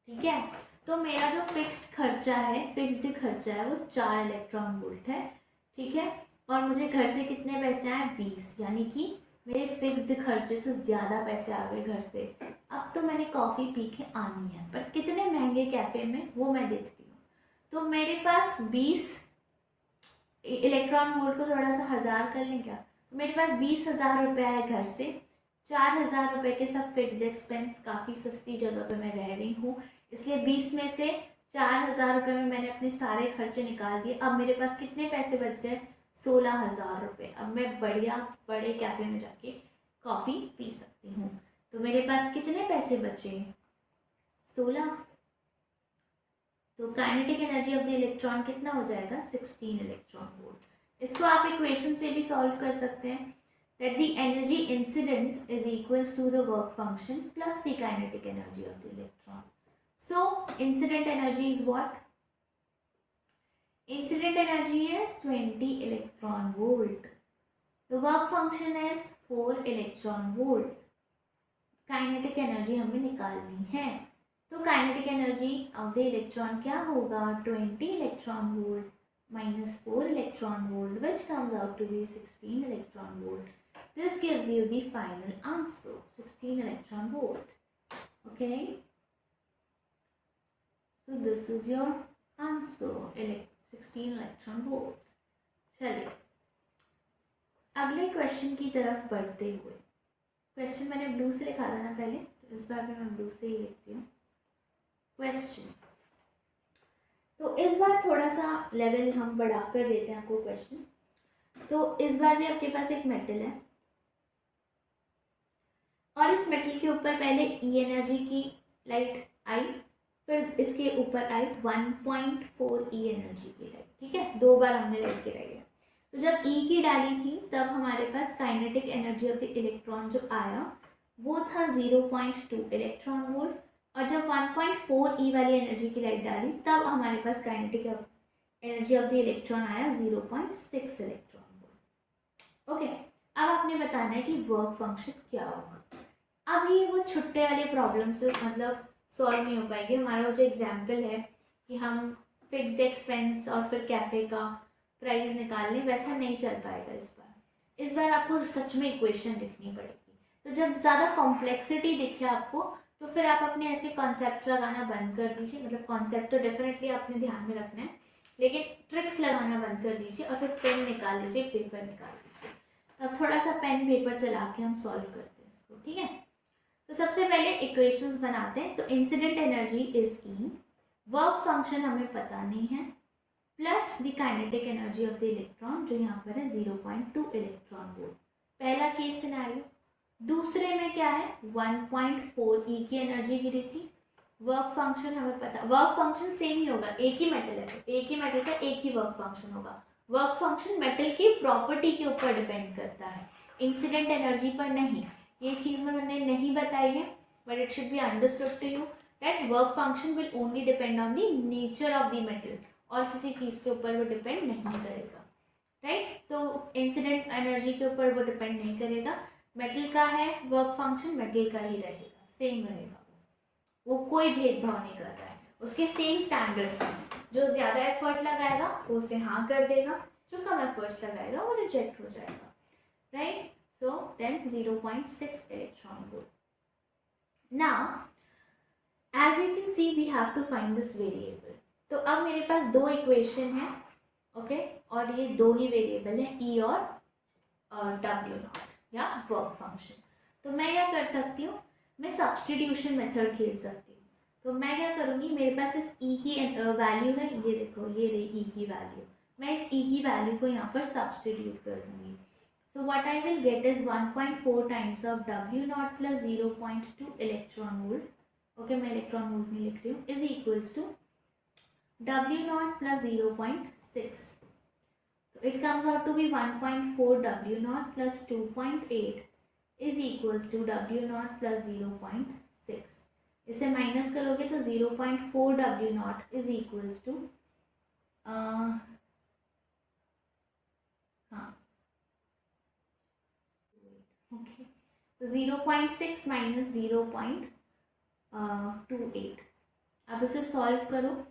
ठीक है. तो मेरा जो फिक्स्ड खर्चा है वो 4 इलेक्ट्रॉन वोल्ट है. ठीक है. और मुझे घर से कितने पैसे आए? 20, यानी कि मेरे फिक्स्ड खर्चे से ज़्यादा पैसे आ गए घर से. अब तो मैंने कॉफ़ी पी के आनी है, पर कितने महंगे कैफ़े में वो मैं देखती हूँ. तो मेरे पास 20 इलेक्ट्रॉन वोल्ट को थोड़ा सा 1000 कर लें क्या, तो मेरे पास 20,000 रुपये आए घर से. 4,000 रुपये के सब फिक्स्ड एक्सपेंस, काफ़ी सस्ती जगह पे मैं रह रही हूँ, इसलिए 20 में से 4,000 रुपये में मैंने अपने सारे खर्चे निकाल दिए. अब मेरे पास कितने पैसे बच गए? 16,000 रुपये. अब मैं बड़े कैफ़े में जाके कॉफ़ी पी सकती हूँ. तो मेरे पास कितने पैसे बचे? 16. तो kinetic energy of the electron कितना हो जाएगा? 16 इलेक्ट्रॉन वोल्ट. इसको आप इक्वेशन से भी सॉल्व कर सकते हैं, that the energy incident is equals to the work function plus the kinetic energy of the electron. So incident energy is what? Incident energy is 20 electron volt. The work function is 4 electron volt. Kinetic energy हमें निकालनी है. तो kinetic energy of the electron क्या होगा? 20 electron volt minus 4 electron volt, which comes out to be 16 electron volt. This gives you the final answer, 16 electron volt. Okay. So this is your answer, 16 electron volt. चलिए अगले question की तरफ बढ़ते हुए. Question मैंने blue से लिखा था ना पहले, तो इस बार भी मैं ब्लू से ही लिखती हूँ क्वेश्चन. तो इस बार थोड़ा सा लेवल हम बढ़ा कर देते हैं आपको क्वेश्चन. तो इस बार भी आपके पास एक मेटल है, और इस मेटल के ऊपर पहले ई एनर्जी की लाइट आई, फिर इसके ऊपर आई 1.4 ई एनर्जी की लाइट. ठीक है. 2 बार हमने लाइट गिराई है. तो जब ई की डाली थी तब हमारे पास kinetic energy of the electron जो आया वो था 0.2 इलेक्ट्रॉन वोल्ट, और जब 1.4 ई वाली एनर्जी की लाइट डाली तब हमारे पास kinetic energy of the electron आया 0.6 इलेक्ट्रॉन वोल्ट. ओके. अब आपने बताना है कि वर्क फंक्शन क्या होगा. अब ये वो छुट्टे वाले प्रॉब्लम से मतलब सॉल्व नहीं हो पाएगी. हमारा जो एग्जाम्पल है कि हम फिक्स्ड एक्सपेंस और फिर कैफ़े का प्राइस निकाल लें, वैसा नहीं चल पाएगा इस बार आपको सच में इक्वेशन लिखनी पड़ेगी. तो जब ज़्यादा कॉम्प्लेक्सिटी दिखे आपको तो फिर आप अपने ऐसे कॉन्सेप्ट लगाना बंद कर दीजिए. मतलब कॉन्सेप्ट तो डेफिनेटली आपने ध्यान में रखना है, लेकिन ट्रिक्स लगाना बंद कर दीजिए और फिर पेन निकाल लीजिए, पेपर निकाल लीजिए. अब थोड़ा सा पेन पेपर चला के हम सॉल्व करते हैं इसको. ठीक है. तो सबसे पहले इक्वेशंस बनाते हैं. तो incident energy is E, work function हमें पता नहीं है, plus the kinetic energy of the electron जो यहाँ पर है 0.2 इलेक्ट्रॉन वोल्ट. पहला केस सिनेरियो. दूसरे में क्या है? 1.4 ई की एनर्जी गिरी थी. वर्क फंक्शन हमें पता, वर्क फंक्शन सेम ही होगा, एक ही मेटल है तो एक ही मेटल का एक ही वर्क फंक्शन होगा. वर्क फंक्शन मेटल की प्रॉपर्टी के ऊपर डिपेंड करता है, इंसिडेंट एनर्जी पर नहीं. ये चीज़ मैंने नहीं बताई है, but it should be understood to you that work function will only depend on the nature of the metal, और किसी चीज़ के ऊपर वो डिपेंड नहीं करेगा. राइट. तो इंसिडेंट एनर्जी के ऊपर वो डिपेंड नहीं करेगा. मेटल का है वर्क फंक्शन, मेटल का ही रहेगा, सेम रहेगा, वो कोई भेदभाव नहीं कर रहा है. उसके सेम स्टैंडर्ड्स हैं। जो ज़्यादा एफर्ट लगाएगा वो उसे हाँ कर देगा, जो कम एफर्ट्स लगाएगा वो रिजेक्ट हो जाएगा, right. So then 0.6 electron volt. Now as you can see we have to find this variable. तो अब मेरे पास दो इक्वेशन है, ओके, और ये दो ही वेरिएबल है ई और डब्ल्यू नॉट या वर्क फंक्शन। तो मैं क्या कर सकती हूँ, मैं सब्सटीट्यूशन मेथड खेल सकती हूँ। तो मैं क्या करूँगी, मेरे पास इस ई की वैल्यू है, ये देखो ये रही ई की वैल्यू, मैं इस ई की वैल्यू को यहाँ पर सब्सटीट्यूट कर दूँगी। So what I will get is 1.4 times of W naught plus 0.2 electron volt, okay मैं इलेक्ट्रॉन वोल्ट में लिख रही हूँ, is equals to W naught plus 0.6. So it comes out to be 1.4 W naught plus 2.8 is equals to W naught plus 0.6. इसे minus करोगे तो 0.4 W naught is equals to हाँ okay, तो 0.6 माइनस 0.28, अब इसे सॉल्व करो।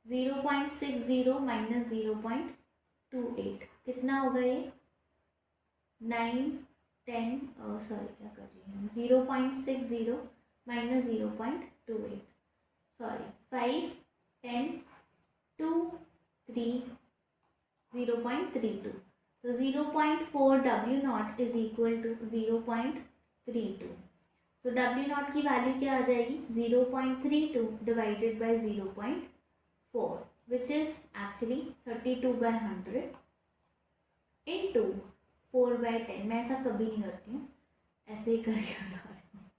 0.60 माइनस 0.28 कितना होगा ये, 9 10 सॉरी क्या कर रही हूँ, 0.60 माइनस 0.28, सॉरी 5 10 2 3 0.32, तो 0.4 W naught is equal to 0.32। तो W नॉट की वैल्यू क्या आ जाएगी, 0.32 divided by 0.4 which is actually 32/100 into 4/10। मैं ऐसा कभी नहीं करती हूँ, ऐसे ही करके बता रही हूँ।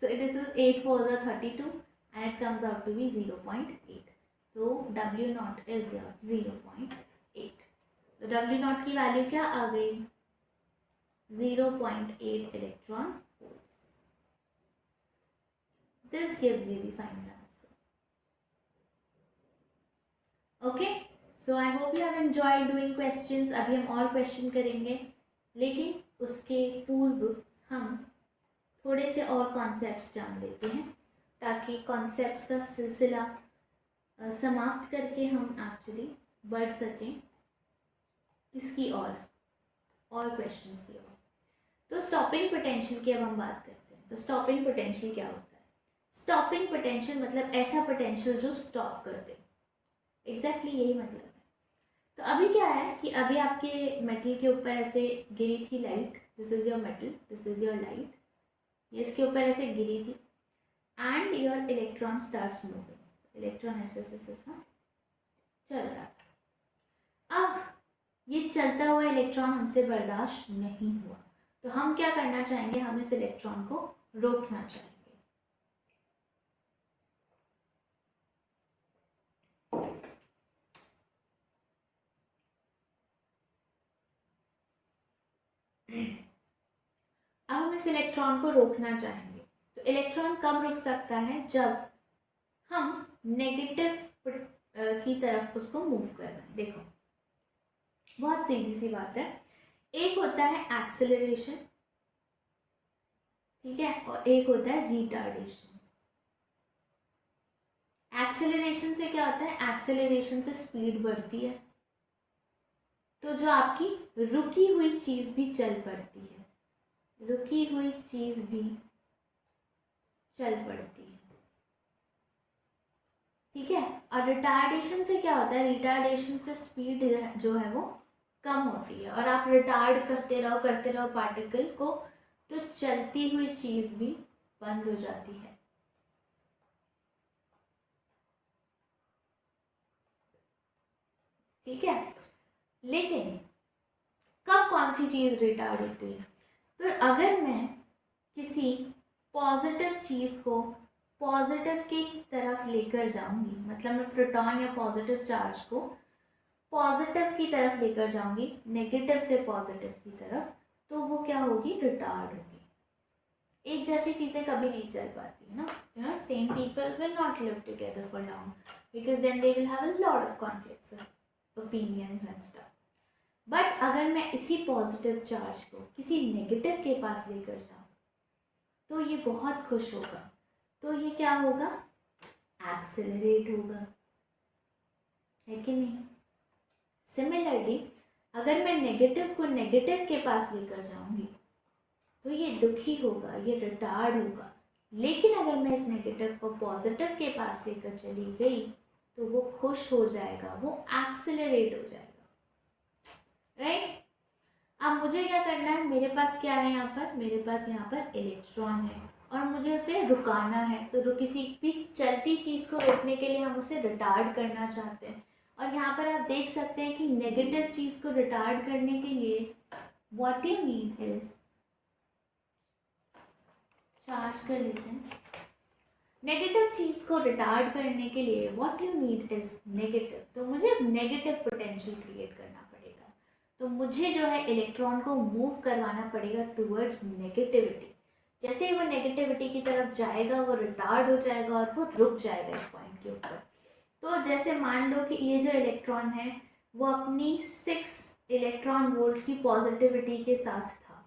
So it is 8 4 32 and it comes out to be 0.8। तो W नॉट इज 0.8। तो W नॉट की वैल्यू क्या आ गई, 0.8 electron volts. This gives you the final answer. Okay, so I hope you have enjoyed doing questions. अभी हम और question करेंगे, लेकिन उसके पूर्व हम थोड़े से और कॉन्सेप्ट्स जान लेते हैं, ताकि कॉन्सेप्ट्स का सिलसिला समाप्त करके हम एक्चुअली बढ़ सकें किसकी और क्वेश्चंस की ओर। तो स्टॉपिंग पोटेंशियल की अब हम बात करते हैं। तो स्टॉपिंग पोटेंशियल क्या होता है, स्टॉपिंग पोटेंशियल मतलब ऐसा पोटेंशियल जो स्टॉप कर दे, एग्जैक्टली यही मतलब है। तो अभी क्या है कि अभी आपके मेटल के ऊपर ऐसे गिरी थी light, this is your metal, this is your light, ये इसके ऊपर ऐसे गिरी थी and your electron starts moving, electron ऐसे ऐसे चल रहा था। अब ये चलता हुआ इलेक्ट्रॉन हमसे बर्दाश्त नहीं हुआ, तो हम क्या करना चाहेंगे, हम इस इलेक्ट्रॉन को रोकना चाहेंगे। अब हम इस इलेक्ट्रॉन को रोकना चाहेंगे। तो इलेक्ट्रॉन कब रुक सकता है, जब हम नेगेटिव की तरफ उसको मूव कर रहे हैं। देखो बहुत सीधी सी बात है, एक होता है एक्सेलरेशन, ठीक है, और एक होता है रिटार्डेशन। एक्सेलरेशन से क्या होता है, एक्सेलरेशन से स्पीड बढ़ती है, तो जो आपकी रुकी हुई चीज़ भी चल पड़ती है, रुकी हुई चीज़ भी चल पड़ती है, ठीक है। और रिटार्डेशन से क्या होता है, रिटार्डेशन से स्पीड जो है वो कम होती है, और आप रिटार्ड करते रहो पार्टिकल को, तो चलती हुई चीज़ भी बंद हो जाती है, ठीक है। लेकिन कब कौन सी चीज़ रिटार्ड होती है, तो अगर मैं किसी पॉजिटिव चीज़ को पॉजिटिव की तरफ लेकर जाऊंगी, मतलब मैं प्रोटॉन या पॉजिटिव चार्ज को पॉजिटिव की तरफ लेकर जाऊंगी, नेगेटिव से पॉजिटिव की तरफ, तो वो क्या होगी, रिटार्ड होगी। एक जैसी चीज़ें कभी नहीं चल पाती है ना, same people will not live together for long, because then they will have a lot of conflicts of opinions and stuff. But अगर मैं इसी पॉजिटिव चार्ज को किसी नेगेटिव के पास लेकर जाऊँ, तो ये बहुत खुश होगा, तो ये क्या होगा, एक्सेलरेट होगा, है कि नहीं। सिमिलरली अगर मैं नेगेटिव को नेगेटिव के पास लेकर जाऊंगी तो ये दुखी होगा, ये रिटार्ड होगा। लेकिन अगर मैं इस नेगेटिव को पॉजिटिव के पास लेकर चली गई तो वो खुश हो जाएगा, वो एक्सेलरेट हो जाएगा, राइट। अब मुझे क्या करना है, मेरे पास क्या है यहाँ पर, मेरे पास यहाँ पर इलेक्ट्रॉन है और मुझे उसे रुकाना है। तो किसी भी चलती चीज़ को रोकने के लिए हम उसे रिटार्ड करना चाहते हैं। और यहाँ पर आप देख सकते हैं कि नेगेटिव चीज़ को रिटार्ड करने के लिए what you need is, charge कर लेते हैं, नेगेटिव चीज़ को रिटार्ड करने के लिए what you need is negative. तो मुझे नेगेटिव पोटेंशियल क्रिएट करना पड़ेगा। तो मुझे जो है इलेक्ट्रॉन को मूव करवाना पड़ेगा टूवर्ड्स नेगेटिविटी। जैसे ही वो नेगेटिविटी की तरफ जाएगा वो रिटार्ड हो जाएगा और वो रुक जाएगा इस पॉइंट के ऊपर। तो जैसे मान लो कि ये जो इलेक्ट्रॉन है वो अपनी 6 इलेक्ट्रॉन वोल्ट की पॉजिटिविटी के साथ था,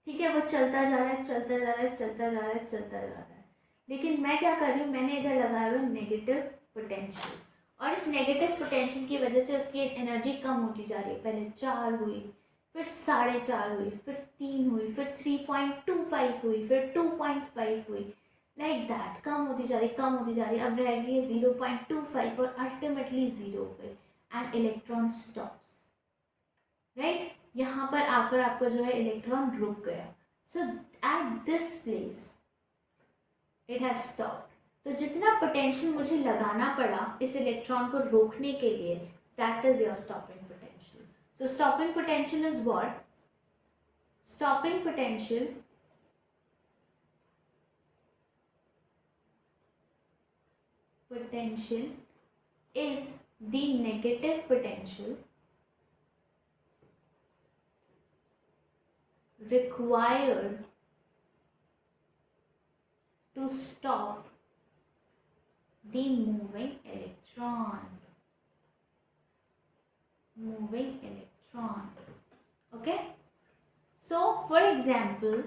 ठीक है। वो चलता जा रहा है, चलता जा रहा है, चलता जा रहा है, चलता जा रहा है। लेकिन मैं क्या कर रही हूँ, मैंने इधर लगाया हुआ नेगेटिव पोटेंशियल और इस नेगेटिव पोटेंशियल की वजह से उसकी एनर्जी कम होती जा रही है। पहले 4 हुई, फिर 4.5 हुई, फिर 3 हुई, फिर 3.25 हुई, फिर 2.5 हुई, लाइक दैट कम होती जा रही, कम होती जा रही। अब रह गई है 0.25 और अल्टीमेटली 0 हो गई एंड इलेक्ट्रॉन स्टॉप्स, राइट। यहाँ पर आकर आपका जो है इलेक्ट्रॉन रुक गया। So at this place it has stopped. तो जितना पोटेंशियल मुझे लगाना पड़ा इस इलेक्ट्रॉन को रोकने के लिए, that is your stopping potential. So stopping potential is what, stopping potential is the negative potential required to stop the moving electron. Okay, so for example,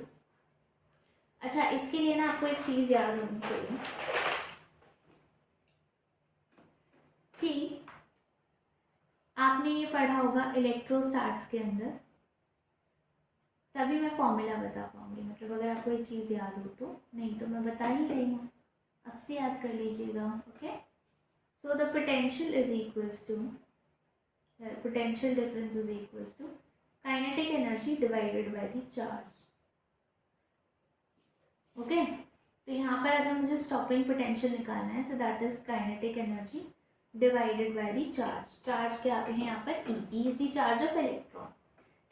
अच्छा इसके लिए ना आपको एक चीज़ याद होनी चाहिए कि आपने ये पढ़ा होगा इलेक्ट्रोस्टैट्स के अंदर, तभी मैं फॉर्मूला बता पाऊंगी। मतलब अगर आपको ये चीज़ याद हो तो, नहीं तो मैं बता ही रही हूँ, अब से याद कर लीजिएगा। Okay, so the potential is equals to, potential difference is equals to kinetic energy divided by the charge. Okay, तो यहाँ पर अगर मुझे स्टॉपिंग पोटेंशियल निकालना है, so that is kinetic energy divided by the charge. Charge क्या है यहाँ पर, E is the charge of electron,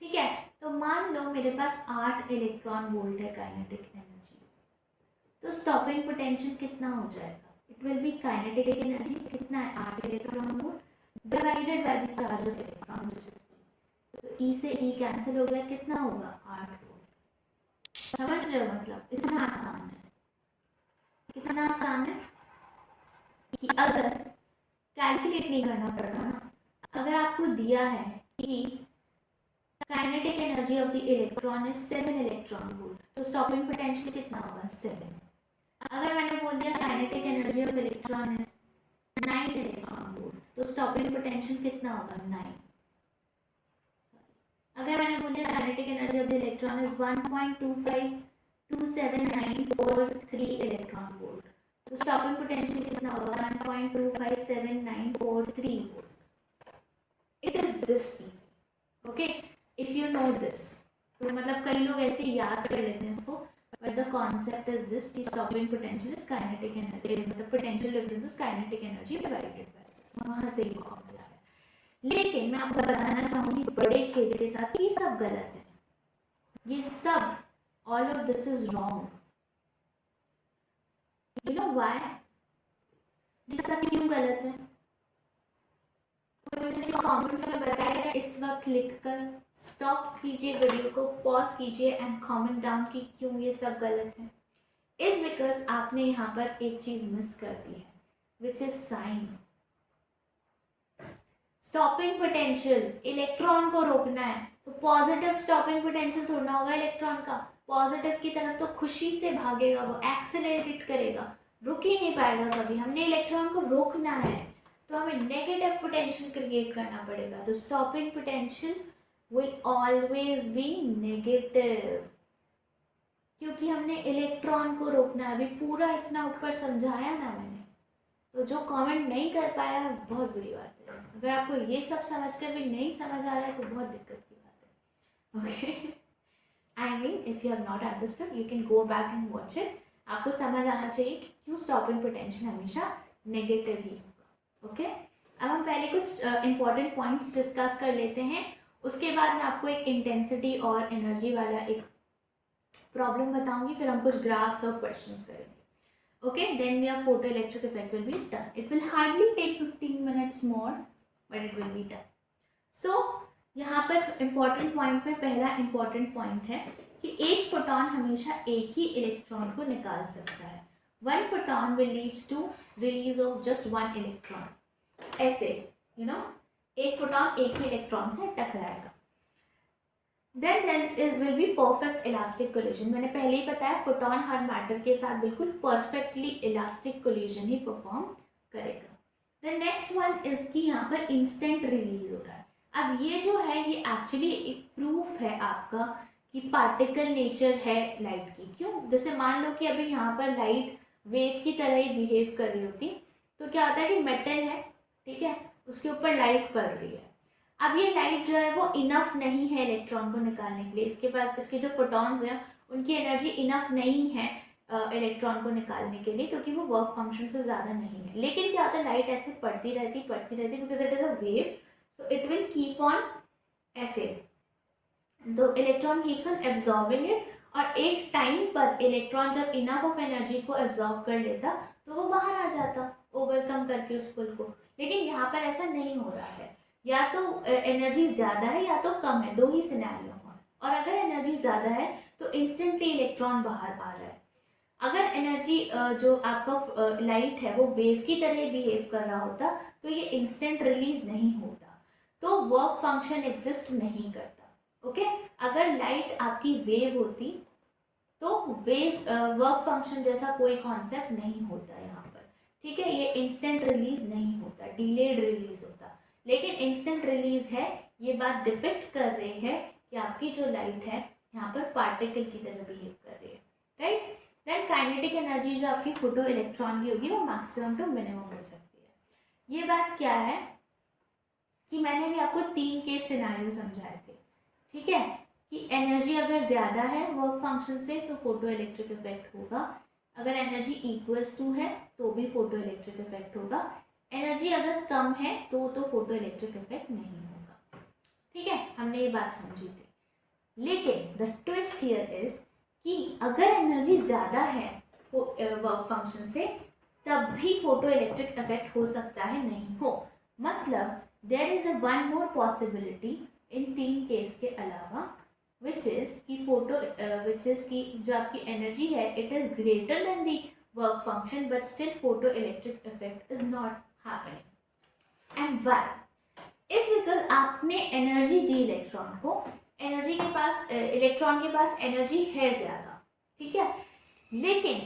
ठीक है। तो मान लो मेरे पास 8 इलेक्ट्रॉन वोल्ट है काइनेटिक एनर्जी, तो स्टॉपिंग पोटेंशियल कितना हो जाएगा, it will be kinetic energy कितना है, 8 electron volt divided by the charge of electron. तो ई से ई कैंसिल हो गया, कितना होगा 8 वोल्ट। समझ रहे हो, मतलब इतना आसान है, कितना आसान है कि अगर कैलकुलेट नहीं करना पड़ रहा ना, अगर आपको दिया है कि kinetic energy of the electron is 7 electron volt, तो स्टॉपिंग पोटेंशियल कितना होगा 7। अगर मैंने बोल दिया kinetic energy of electron is 9 electron volt, तो स्टॉपिंग पोटेंशियल कितना होगा 9। अगर मैंने बोल दिया kinetic energy of the electron is 1.2527943 electron volt, तो स्टॉपिंग पोटेंशियल कितना होगा 1.257943 volt. It is this easy, okay, if you know this. तो मतलब कई लोग ऐसे याद कर लेते हैं इसको, but the concept is this कि stopping potential is kinetic energy, मतलब potential difference is kinetic energy divided by, वहां से ही फॉर्मूला है। लेकिन मैं आपको बताना चाहूंगी बड़े खेल के साथ ये सब गलत है, ये सब all of this is wrong. You know why, ये सब क्यों गलत है, कमेंट्स में बताएगा। इस वक्त लिखकर स्टॉप कीजिए वीडियो को, पॉज कीजिए एंड कमेंट डाउन कि क्यों ये सब गलत है। इज बिकॉज आपने यहाँ पर एक चीज मिस कर दी है, which is sine. Stopping potential, electron को रोकना है, तो पॉजिटिव स्टॉपिंग पोटेंशियल थोड़ा होगा इलेक्ट्रॉन का, पॉजिटिव की तरफ तो खुशी से भागेगा, वो एक्सेलरेट करेगा। रुक ही नहीं पाएगा कभी। हमने इलेक्ट्रॉन को रोकना है तो हमें नेगेटिव पोटेंशियल क्रिएट करना पड़ेगा। तो stopping potential will always be negative, क्योंकि हमने इलेक्ट्रॉन को रोकना है। अभी पूरा इतना ऊपर समझाया ना मैंने, तो जो कमेंट नहीं कर पाया बहुत बुरी बात है। अगर आपको ये सब समझ कर भी नहीं समझ आ रहा है तो बहुत दिक्कत की बात है। Okay, I mean if you have not understood you can go back and watch it. आपको समझ आना चाहिए कि क्यों स्टॉपिंग पोटेंशियल हमेशा नेगेटिव ही होगा। ओके, अब हम पहले कुछ इंपॉर्टेंट पॉइंट्स डिस्कस कर लेते हैं, उसके बाद मैं आपको एक इंटेंसिटी और एनर्जी वाला एक प्रॉब्लम बताऊंगी, फिर हम कुछ ग्राफ्स और क्वेश्चंस करेंगे। Okay, then your photoelectric effect will be done. It will hardly take 15 minutes more, but it will be done. So यहाँ पर इम्पॉर्टेंट पॉइंट में पहला इम्पॉर्टेंट पॉइंट है कि एक फोटॉन हमेशा एक ही इलेक्ट्रॉन को निकाल सकता है। One photon will leads to release of just one electron. ऐसे एक फोटॉन एक ही इलेक्ट्रॉन से टकराएगा। Then will be perfect elastic collision. मैंने पहले ही बताया फोटॉन हर मैटर के साथ बिल्कुल परफेक्टली इलास्टिक कोलिजन ही परफॉर्म करेगा। द नेक्स्ट वन इज कि यहाँ पर इंस्टेंट रिलीज हो रहा है। अब ये जो है ये एक्चुअली एक प्रूफ है आपका कि पार्टिकल नेचर है लाइट की। क्यों? जैसे मान लो कि अभी यहाँ पर लाइट वेव की तरह ही बिहेव कर रही होती, तो क्या होता है कि मेटल है, ठीक है, उसके ऊपर लाइट पड़ रही है। अब ये लाइट जो है वो इनफ नहीं है इलेक्ट्रॉन को निकालने के लिए। इसके पास इसके जो फोटॉन्स हैं उनकी एनर्जी इनफ नहीं है इलेक्ट्रॉन को निकालने के लिए, क्योंकि वो वर्क फंक्शन से ज़्यादा नहीं है। लेकिन क्या होता है, लाइट ऐसे पड़ती रहती because it is a wave, so it will keep on ऐसे, तो electron keeps on absorbing it, और एक टाइम पर इलेक्ट्रॉन जब इनफ ऑफ एनर्जी को एब्जॉर्ब कर लेता तो वो बाहर आ जाता ओवरकम करके उस पुल को। लेकिन यहाँ पर ऐसा नहीं हो रहा है, या तो एनर्जी ज़्यादा है या तो कम है, दो ही सिनेरियो हैं। और अगर एनर्जी ज़्यादा है तो इंस्टेंटली इलेक्ट्रॉन बाहर आ रहा है। अगर एनर्जी जो आपका लाइट है वो वेव की तरह बिहेव कर रहा होता तो ये इंस्टेंट रिलीज नहीं होता, तो वर्क फंक्शन एग्जिस्ट नहीं करता। ओके, अगर लाइट आपकी वेव होती तो वेव वर्क फंक्शन जैसा कोई कॉन्सेप्ट नहीं होता यहाँ पर, ठीक है। ये इंस्टेंट रिलीज नहीं होता, डिलेड रिलीज होता। लेकिन इंस्टेंट रिलीज है, ये बात डिपिक्ट कर रही है कि आपकी जो लाइट है यहाँ पर पार्टिकल की तरह बिहेव कर रही है, राइट। देन काइनेटिक एनर्जी जो आपकी फोटो इलेक्ट्रॉन की होगी वो मैक्सिमम टू मिनिमम हो सकती है। ये बात क्या है कि मैंने भी आपको 3 केस सिनेरियो समझाए थे, ठीक है, कि एनर्जी अगर ज़्यादा है वर्क फंक्शन से तो फोटो इलेक्ट्रिक इफेक्ट होगा, अगर एनर्जी इक्वल्स टू है तो भी फोटो इलेक्ट्रिक इफेक्ट होगा, एनर्जी अगर कम है तो फोटो इलेक्ट्रिक इफेक्ट नहीं होगा, ठीक है। हमने ये बात समझी थी। लेकिन द ट्विस्ट हियर इज कि अगर एनर्जी ज़्यादा है वर्क फंक्शन से तब भी फोटो इलेक्ट्रिक इफेक्ट हो सकता है, नहीं हो। मतलब there is a one more possibility in 3 case के अलावा, विच इज़ कि जो आपकी एनर्जी है it is greater than the work function but still photo electric effect is not happening. And why is because आपने एनर्जी दी इलेक्ट्रॉन को, एनर्जी के पास इलेक्ट्रॉन के पास एनर्जी है ज़्यादा, ठीक है, लेकिन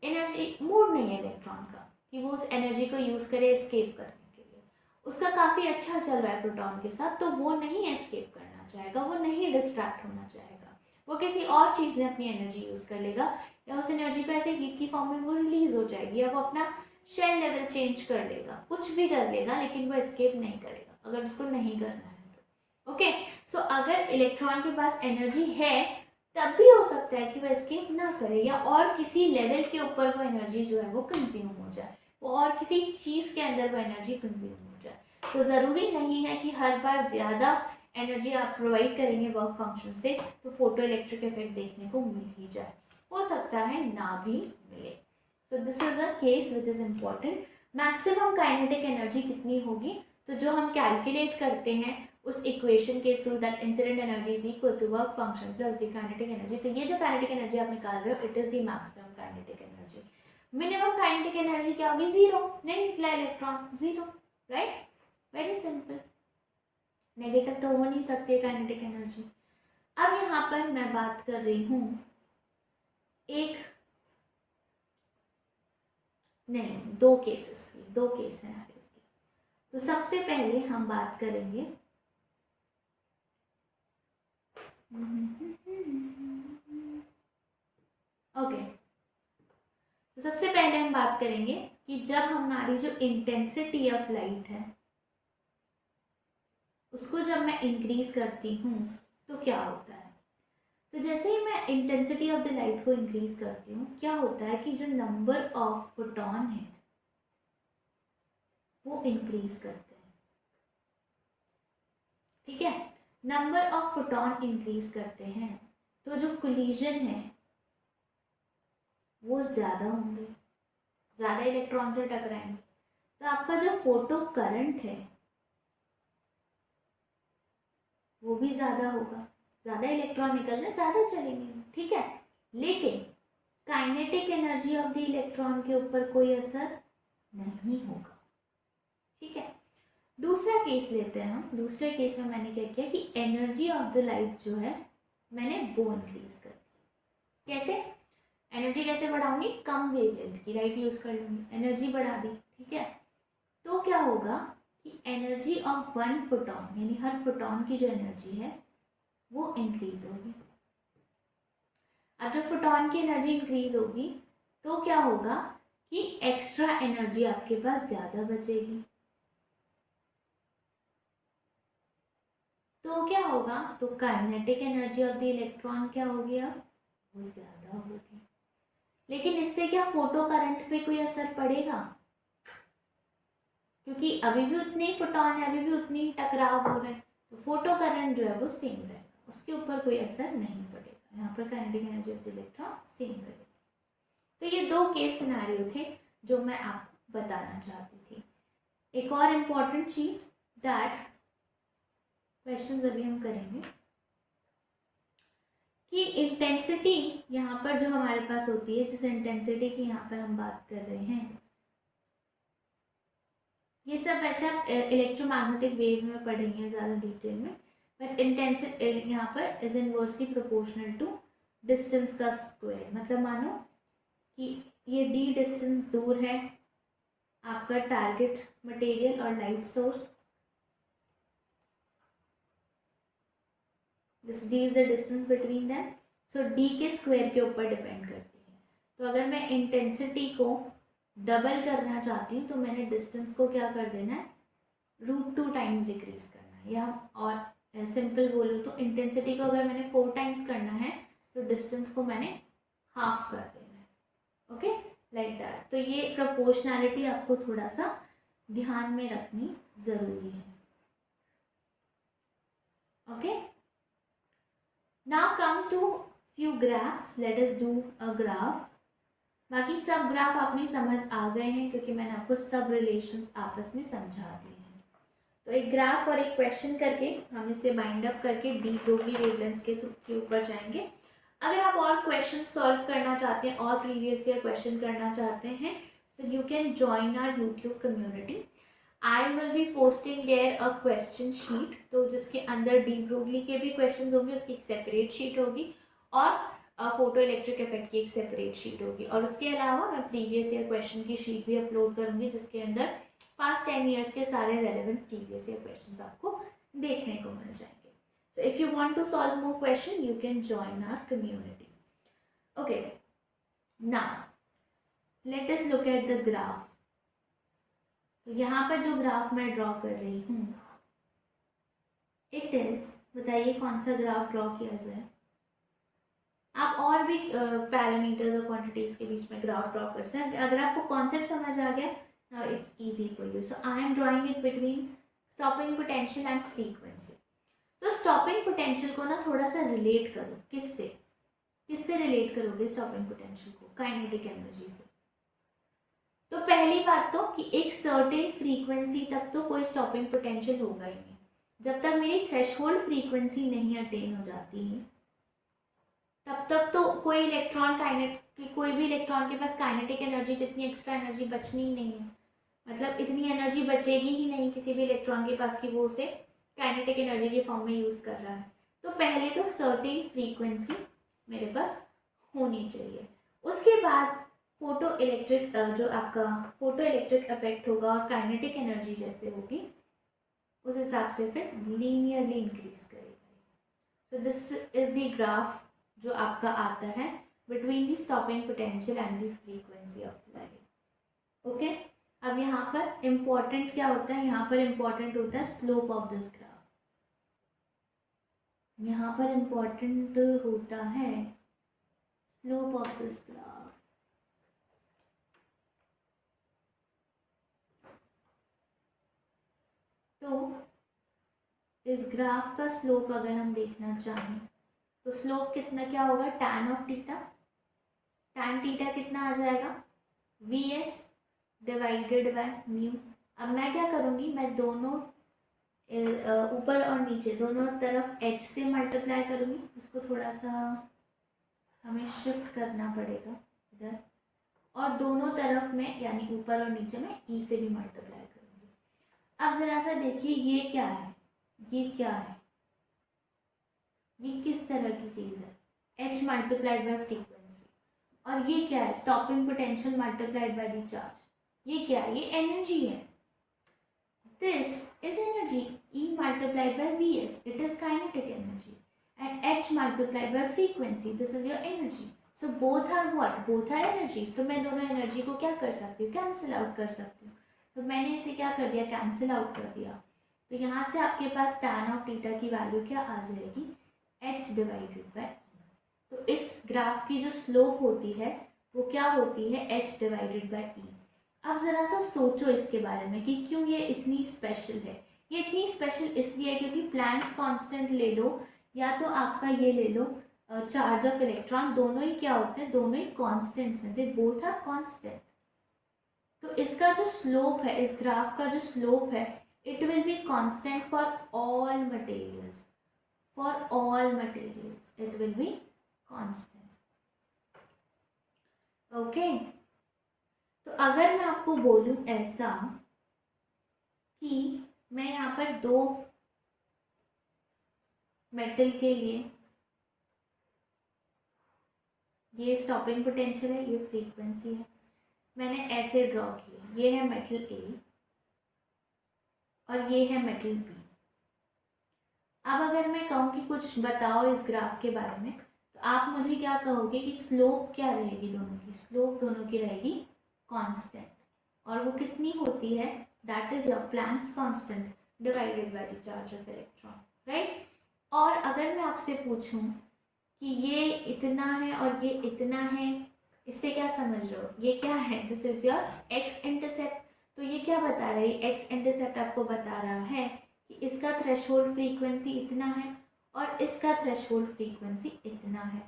एनर्जी मूड नहीं है इलेक्ट्रॉन का कि वो उस एनर्जी को यूज़ करे एस्केप करने के लिए। उसका काफ़ी अच्छा चल रहा है प्रोटॉन के साथ, तो वो नहीं एस्केप करना चाहेगा, वो नहीं डिस्ट्रैक्ट होना चाहेगा, वो किसी और चीज़ में अपनी एनर्जी यूज़ कर लेगा, या उस एनर्जी को ऐसे हीट की फॉर्म में वो रिलीज हो जाएगी, या वो अपना शेल लेवल चेंज कर लेगा, कुछ भी कर लेगा, लेकिन वो एस्केप नहीं करेगा अगर उसको नहीं करना है तो। ओके, सो अगर इलेक्ट्रॉन के पास एनर्जी है तब भी हो सकता है कि वो एस्केप ना करे, या और किसी लेवल के ऊपर वो एनर्जी जो है वो कंज्यूम हो जाए, वो और किसी चीज़ के अंदर वो एनर्जी कंज्यूम हो जाए। तो ज़रूरी नहीं है कि हर बार ज़्यादा एनर्जी आप प्रोवाइड करेंगे वर्क फंक्शन से तो फोटो इलेक्ट्रिक इफेक्ट देखने को मिल ही जाए, हो सकता है ना भी मिले। सो this is a case which is important. Maximum kinetic energy कितनी होगी, तो जो हम कैलकुलेट करते हैं उस इक्वेशन के थ्रू, that incident energy is equal to work function plus the kinetic energy, तो ये जो काइनेटिक एनर्जी आप निकाल रहे हो it is the maximum kinetic energy. Minimum kinetic energy क्या होगी? 0, नहीं निकला electron, 0, right, very simple. Negative तो हो नहीं सकती है काइनेटिक एनर्जी। अब यहाँ पर मैं बात कर रही हूँ एक नहीं, दो केसेस की, दो केस हैं हमारे इसकी। तो सबसे पहले हम बात करेंगे ओके, तो सबसे पहले हम बात करेंगे कि जब हमारी जो इंटेंसिटी ऑफ लाइट है उसको जब मैं इंक्रीज करती हूँ तो क्या होता है। तो जैसे ही मैं इंटेंसिटी ऑफ द लाइट को इंक्रीज करती हूँ, क्या होता है कि जो नंबर ऑफ फोटॉन है वो इंक्रीज करते हैं। ठीक है, नंबर ऑफ फोटॉन इंक्रीज करते हैं तो जो कोलिजन है वो ज़्यादा होंगे, ज़्यादा इलेक्ट्रॉन से टकराएंगे, तो आपका जो फोटो करंट है वो भी ज़्यादा होगा, ज़्यादा इलेक्ट्रॉन निकल रहे, ज़्यादा चलेंगे। ठीक है, लेकिन kinetic energy of the electron के ऊपर कोई असर नहीं होगा। ठीक है, दूसरा केस लेते हैं हम। दूसरे केस में मैंने क्या किया कि एनर्जी ऑफ द लाइट जो है मैंने वो इंक्रीज कर दी। कैसे एनर्जी कैसे बढ़ाऊंगी, कम वेवलेंथ की लाइट यूज़ कर लूँगी, एनर्जी बढ़ा दी। ठीक है, तो क्या होगा कि एनर्जी ऑफ वन फोटॉन, यानी हर फोटॉन की जो एनर्जी है वो इंक्रीज होगी। अब जब फोटॉन की एनर्जी इंक्रीज होगी तो क्या होगा कि एक्स्ट्रा एनर्जी आपके पास ज़्यादा बचेगी। तो क्या होगा, तो kinetic energy of the electron क्या होगी, अब वो ज़्यादा होगी। लेकिन इससे क्या फोटो करंट पे कोई असर पड़ेगा, क्योंकि अभी भी उतने ही फोटॉन है, अभी भी उतनी ही टकराव हो रहे हैं, तो फोटो करंट जो है वो सेम रहेगा, उसके ऊपर कोई असर नहीं पड़ेगा। यहाँ पर kinetic energy of the electron same रहेगा। तो ये दो केस सिनेरियो थे जो मैं आपको बताना चाहती थी। एक और इम्पॉर्टेंट चीज़ दैट क्वेश्चन अभी हम करेंगे कि इंटेंसिटी यहाँ पर जो हमारे पास होती है, जिस इंटेंसिटी की यहाँ पर हम बात कर रहे हैं, ये सब वैसे आप इलेक्ट्रोमैग्नेटिक वेव में पढ़ेंगे ज़्यादा डिटेल में, बट इंटेंसिटी यहाँ पर is inversely proportional to distance का स्क्वायर। मतलब मानो कि ये d डिस्टेंस दूर है आपका टारगेट मटेरियल और light source, this d is the distance between them, so d के स्क्वायर के ऊपर डिपेंड करती है। तो अगर मैं इंटेंसिटी को डबल करना चाहती हूँ तो मैंने डिस्टेंस को क्या कर देना है, √2 टाइम्स डिक्रीज करना है। या और सिंपल बोलूँ तो इंटेंसिटी को अगर मैंने 4 टाइम्स करना है तो डिस्टेंस को मैंने हाफ कर देना है। Okay, like that. तो ये प्रोपोर्शनैलिटी आपको थोड़ा सा ध्यान में रखनी ज़रूरी है। Okay, now come to few graphs, let us do a graph. बाकी सब ग्राफ आपने समझ आ गए हैं क्योंकि मैंने आपको सब रिलेशंस आपस में समझा दिए हैं। तो एक ग्राफ और एक क्वेश्चन करके हम इसे बाइंड अप करके डी ब्रोगली वेवलेंथ्स के ऊपर जाएंगे। अगर आप और क्वेश्चन सॉल्व करना चाहते हैं और प्रीवियस ईयर क्वेश्चन करना चाहते हैं, so you can join our YouTube community. I will be posting there a question sheet, तो जिसके अंदर डी ब्रोगली के भी क्वेश्चन होंगे, उसकी एक सेपरेट शीट होगी, और फोटो इलेक्ट्रिक इफेक्ट की एक सेपरेट शीट होगी। और उसके अलावा मैं प्रीवियस ईयर क्वेश्चन की शीट भी अपलोड करूँगी जिसके अंदर पास्ट 10 ईयर्स के सारे रेलेवेंट प्रीवियस ईयर क्वेश्चन आपको देखने को मिल जाएंगे। So if you want to solve more question you can join our community. Okay, now let us look at the graph. तो यहाँ पर जो ग्राफ मैं ड्रॉ कर रही हूँ, इट इज़, बताइए कौन सा ग्राफ ड्रॉ किया जाए। आप और भी पैरामीटर्स और क्वांटिटीज़ के बीच में ग्राफ ड्रॉ कर सकते हैं। अगर आपको कॉन्सेप्ट समझ आ गया, now it's easy for you. So I am drawing it between stopping potential and frequency. तो स्टॉपिंग पोटेंशियल को ना थोड़ा सा रिलेट करो, किससे रिलेट करोगे स्टॉपिंग पोटेंशियल को, काइनेटिक एनर्जी से। तो पहली बात तो कि एक सर्टेन फ्रीक्वेंसी तक तो कोई स्टॉपिंग पोटेंशियल होगा ही नहीं। जब तक मेरी थ्रेशहोल्ड फ्रीक्वेंसी नहीं अटेन हो जाती है तब तक तो कोई भी इलेक्ट्रॉन के पास काइनेटिक एनर्जी जितनी एक्स्ट्रा एनर्जी बचनी ही नहीं है। मतलब इतनी एनर्जी बचेगी ही नहीं किसी भी इलेक्ट्रॉन के पास कि वो उसे काइनेटिक एनर्जी के फॉर्म में यूज़ कर रहा है। तो पहले तो सर्टेन फ्रीक्वेंसी मेरे पास होनी चाहिए। उसके बाद फोटो इलेक्ट्रिक जो आपका फोटो इलेक्ट्रिक इफेक्ट होगा और काइनेटिक एनर्जी जैसे होगी उस हिसाब से फिर लीनियरली इंक्रीज करेगा। सो दिस इज द ग्राफ जो आपका आता है between the stopping potential and the frequency of light. Okay, अब यहाँ पर इम्पॉर्टेंट क्या होता है, यहाँ पर इम्पॉर्टेंट होता है स्लोप ऑफ दिस ग्राफ। यहाँ पर इम्पॉर्टेंट होता है स्लोप ऑफ दिस ग्राफ। तो इस ग्राफ का स्लोप अगर हम देखना चाहें तो स्लोप कितना क्या होगा, tan of theta, tan theta कितना आ जाएगा V S divided by mu. अब मैं क्या करूँगी, मैं दोनों ऊपर और नीचे दोनों तरफ h से मल्टीप्लाई करूँगी। इसको थोड़ा सा हमें शिफ्ट करना पड़ेगा इधर, और दोनों तरफ में यानी ऊपर और नीचे में e से भी मल्टीप्लाई करूँगी। अब ज़रा सा देखिए ये क्या है, ये क्या है, ये किस तरह की चीज़ है, h मल्टीप्लाइड बाय फ्रीक्वेंसी, और ये क्या है stopping potential multiplied by the charge. ये क्या है, ये एनर्जी है। This is energy E multiplied by Vs, it is kinetic energy, and H multiplied by frequency, this is your energy. So both are what? Both are energies. तो मैं दोनों energy को क्या कर सकती हूँ, कैंसिल आउट कर सकती हूँ। तो मैंने इसे क्या कर दिया, कैंसिल आउट कर दिया। तो यहाँ से आपके पास tan ऑफ थीटा की वैल्यू क्या आ जाएगी, H डिवाइडेड बाय। तो इस ग्राफ की जो स्लोप होती है वो क्या होती है, H डिवाइडेड बाय E। अब ज़रा सा सोचो इसके बारे में कि क्यों ये इतनी स्पेशल है। ये इतनी स्पेशल इसलिए है क्योंकि प्लैंक्स कांस्टेंट ले लो या तो आपका ये ले लो चार्ज ऑफ इलेक्ट्रॉन, दोनों ही क्या होते हैं, दोनों ही कांस्टेंट्स हैं, दे बोथ आर कांस्टेंट। तो इसका जो स्लोप है, इस ग्राफ का जो स्लोप है, it will be constant for all materials, for all materials it will be constant. Okay, तो अगर मैं आपको बोलूं ऐसा कि मैं यहाँ पर दो मेटल के लिए, ये स्टॉपिंग पोटेंशियल है, ये फ्रीक्वेंसी है, मैंने ऐसे ड्रॉ किया, ये है मेटल ए और ये है मेटल बी। अब अगर मैं कहूँ कि कुछ बताओ इस ग्राफ के बारे में, तो आप मुझे क्या कहोगे कि स्लोप क्या रहेगी दोनों की, स्लोप दोनों की रहेगी कांस्टेंट, और वो कितनी होती है, that is your planks constant divided by the charge of electron, right. और अगर मैं आपसे पूछूं कि ये इतना है और ये इतना है, इससे क्या समझ रहे हो, ये क्या है, this is your x intercept. तो ये क्या बता रहा है, एक्स इंटरसेप्ट आपको बता रहा है कि इसका थ्रेशोल्ड फ्रीक्वेंसी इतना है और इसका थ्रेशोल्ड फ्रीक्वेंसी इतना है।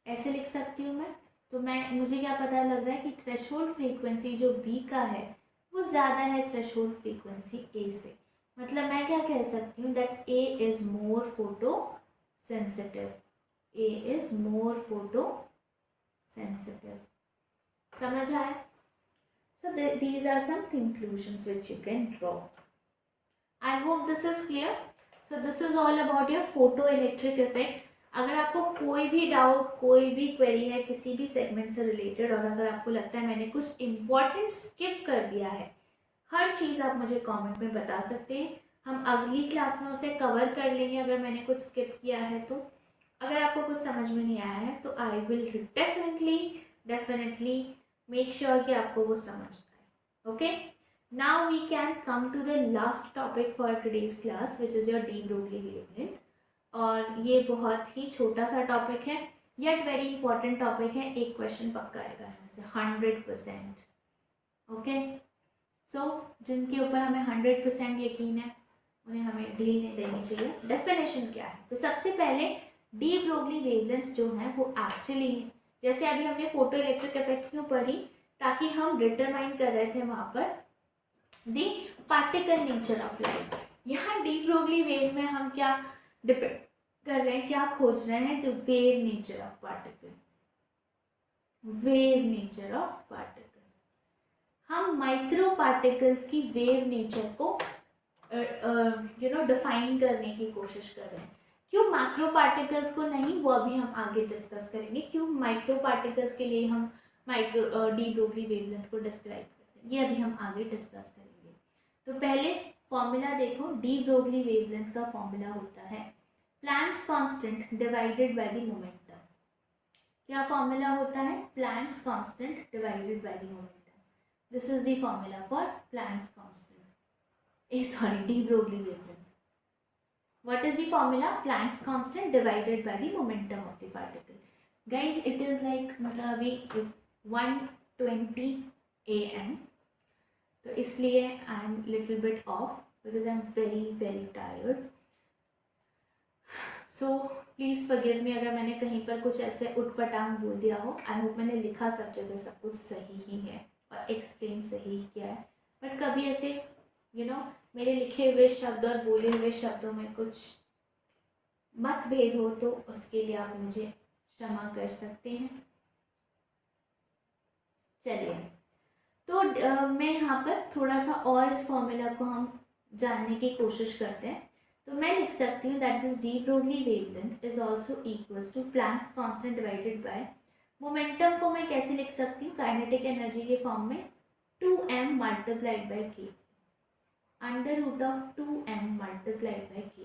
ऐसे लिख सकती हूँ मैं। तो मुझे क्या पता लग रहा है कि थ्रेशोल्ड फ्रीक्वेंसी जो बी का है वो ज़्यादा है थ्रेशोल्ड फ्रीक्वेंसी ए से। मतलब मैं क्या कह सकती हूँ, that A is more photo sensitive, A is more photo sensitive. समझ आया? So these are some conclusions which you can draw. I hope this is clear. So this is all about your photoelectric effect. अगर आपको कोई भी doubt, कोई भी query है किसी भी सेगमेंट से रिलेटेड, और अगर आपको लगता है मैंने कुछ इम्पॉर्टेंट स्किप कर दिया है, हर चीज़ आप मुझे कमेंट में बता सकते हैं। हम अगली क्लास में उसे कवर कर लेंगे अगर मैंने कुछ स्किप किया है तो। अगर आपको कुछ समझ में नहीं आया है तो I will definitely make sure कि आपको वो समझ आए। Okay, now we can come to the last topic for today's class which is your de Broglie wavelength. और ये बहुत ही छोटा सा टॉपिक है येट वेरी इंपॉर्टेंट टॉपिक है। एक क्वेश्चन पक्का आएगा यहाँ से 100%। ओके, सो जिनके ऊपर हमें 100% यकीन है उन्हें हमें ढील नहीं देनी चाहिए। डेफिनेशन क्या है, तो सबसे पहले डी ब्रोगली वेवलेंथ्स जो हैं वो एक्चुअली, जैसे अभी हमने फोटो इलेक्ट्रिक इफेक्ट क्यों पढ़ी, ताकि हम डिटरमाइन कर रहे थे वहाँ पर दी पार्टिकल नेचर ऑफ लाइट। यहाँ डी ब्रोगली वेव में हम क्या डिपेंड कर रहे हैं, क्या खोज रहे हैं, the wave nature of particle, wave nature of particle. हम माइक्रो पार्टिकल्स की वेव नेचर को डिफाइन करने की कोशिश कर रहे हैं। क्यों मैक्रो पार्टिकल्स को नहीं, वो अभी हम आगे डिस्कस करेंगे। क्यों माइक्रो पार्टिकल्स के लिए हम डी ब्रोगली वेवलेंथ को डिस्क्राइब करते हैं। ये अभी हम आगे डिस्कस करेंगे। तो पहले फॉर्मूला देखो, डी ब्रोगली वेवलेंथ का फॉर्मूला होता है planks constant divided by the momentum. क्या फॉर्मूला होता है? Planks constant divided by the momentum. This is the formula for Planck's constant, D Broglie wavelength. What is the formula? Planck's constant divided by the momentum of the particle. Guys, it is like मतलब अभी 1:20 AM, तो इसलिए I am little bit off because I am very tired. So please forgive me अगर मैंने कहीं पर कुछ ऐसे उटपटांग बोल दिया हो। I hope मैंने लिखा सब जगह सब कुछ सही ही है और एक्सप्लेन सही किया है, बट कभी ऐसे मेरे लिखे हुए शब्द और बोले हुए शब्दों में कुछ मतभेद हो तो उसके लिए आप मुझे क्षमा कर सकते हैं। चलिए, तो मैं यहाँ पर थोड़ा सा और इस फॉर्मूला को हम जानने की कोशिश करते हैं। तो मैं लिख सकती हूँ that this de Broglie wavelength is also equals to Planck's constant divided by momentum को मैं कैसे लिख सकती हूँ? काइनेटिक एनर्जी के फॉर्म में 2m multiplied by K, under root of 2m multiplied by K.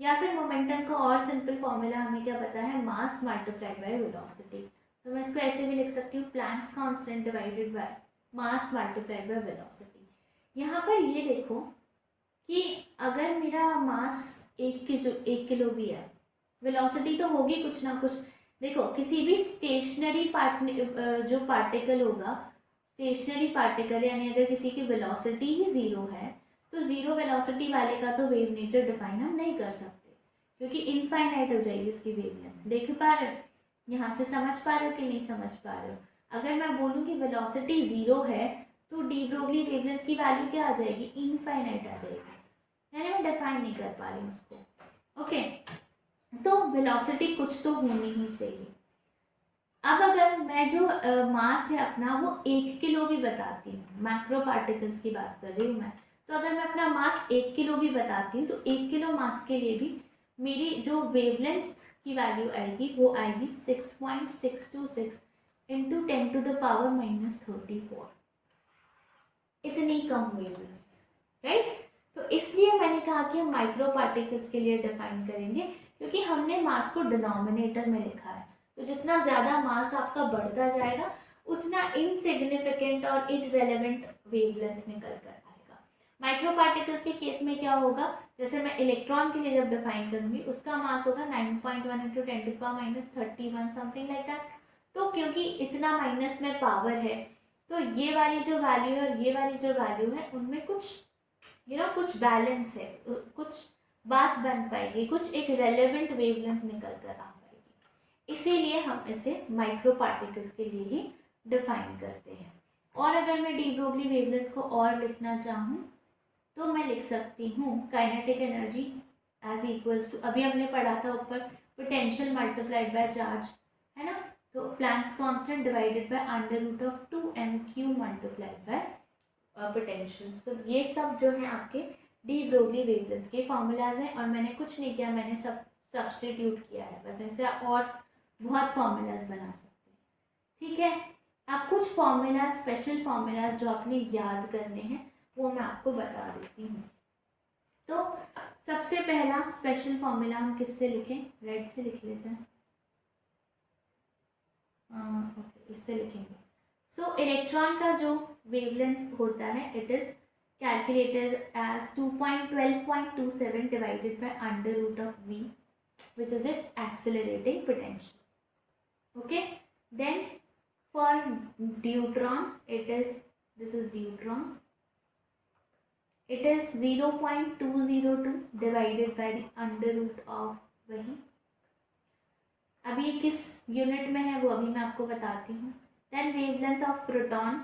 या फिर मोमेंटम का और सिंपल फॉर्मूला हमें क्या पता है? Mass multiplied by velocity. तो मैं इसको ऐसे भी लिख सकती हूँ planks constant divided by mass multiplied by velocity. यहाँ पर ये देखो कि अगर मेरा मास 1 किलो भी है, वेलोसिटी तो होगी कुछ ना कुछ। देखो, किसी भी स्टेशनरी जो पार्टिकल होगा, स्टेशनरी पार्टिकल यानी अगर किसी की वेलोसिटी ही ज़ीरो है तो ज़ीरो वेलोसिटी वाले का तो वेव नेचर डिफाइन हम नहीं कर सकते, क्योंकि इनफाइनाइट हो जाएगी उसकी वेवलेंथ। देख पा रहे हो? यहाँ से समझ पा रहे हो कि नहीं समझ पा रहे हो? अगर मैं बोलूँ कि वेलोसिटी ज़ीरो है तो डी ब्रोगली वेवलेंथ की वैल्यू क्या आ जाएगी? इनफाइनाइट आ जाएगी, यानी मैं डिफाइन नहीं कर पा रही हूँ उसको। ओके, तो वेलोसिटी कुछ तो होनी ही चाहिए। अब अगर मैं जो मास है अपना वो 1 किलो भी बताती हूँ, मैक्रो पार्टिकल्स की बात कर रही हूँ मैं, तो अगर मैं अपना मास 1 किलो भी बताती हूँ तो 1 किलो मास के लिए भी मेरी जो वेवलेंथ की वैल्यू आएगी वो आएगी 6.626 इंटू 10 टू द पावर -34। इतनी कम वेवलेंथ, राइट? तो इसलिए मैंने कहा कि हम माइक्रो पार्टिकल्स के लिए डिफाइन करेंगे, क्योंकि हमने मास को डिनोमिनेटर में लिखा है। तो जितना ज़्यादा मास आपका बढ़ता जाएगा उतना इनसिग्निफिकेंट और इररेलेवेंट वेवलेंथ निकल कर आएगा। माइक्रो पार्टिकल्स के केस में क्या होगा? जैसे मैं इलेक्ट्रॉन के लिए जब डिफाइन करूँगी उसका मास होगा 9.1 into 10 to power -31 something like that. तो क्योंकि इतना माइनस में पावर है तो ये वाली जो वैल्यू है और ये वाली जो वैल्यू है उनमें कुछ कुछ बैलेंस है, कुछ बात बन पाएगी, कुछ एक रेलेवेंट वेवलेंथ निकल कर आ पाएगी। इसीलिए हम इसे माइक्रो पार्टिकल्स के लिए ही डिफाइन करते हैं। और अगर मैं डी ब्रोगली वेवलेंथ को और लिखना चाहूँ तो मैं लिख सकती हूँ kinetic energy as equals to, अभी हमने पढ़ा था ऊपर, पोटेंशियल मल्टीप्लाइड बाय चार्ज, है ना? तो Planck's constant divided by under root of 2m³ multiplied by potential. सो ये सब जो है आपके डी ब्रोगली वेवलेंथ के फॉर्मूलाज हैं, और मैंने कुछ नहीं किया, मैंने सब सब्सटीट्यूट किया है। बस ऐसे आप और बहुत फॉर्मूलाज बना सकते हैं, ठीक है? आप कुछ फॉर्मूलाज, स्पेशल फॉर्मूलाज जो आपने याद करने हैं वो मैं आपको बता देती हूँ। तो सबसे पहला स्पेशल फॉर्मूला हम किससे लिखें? रेड से लिख लेते हैं। ओके, इससे लिखेंगे। सो इलेक्ट्रॉन का जो वेवलेंथ होता है it is calculated as 2.12.27 divided by under root of v, which is its accelerating potential. Okay, then for deuteron it is, this is deuteron, it is 0.202 divided by the under root of वही, अभी ये किस unit में है वो अभी मैं आपको बताती हूँ। Then wavelength of proton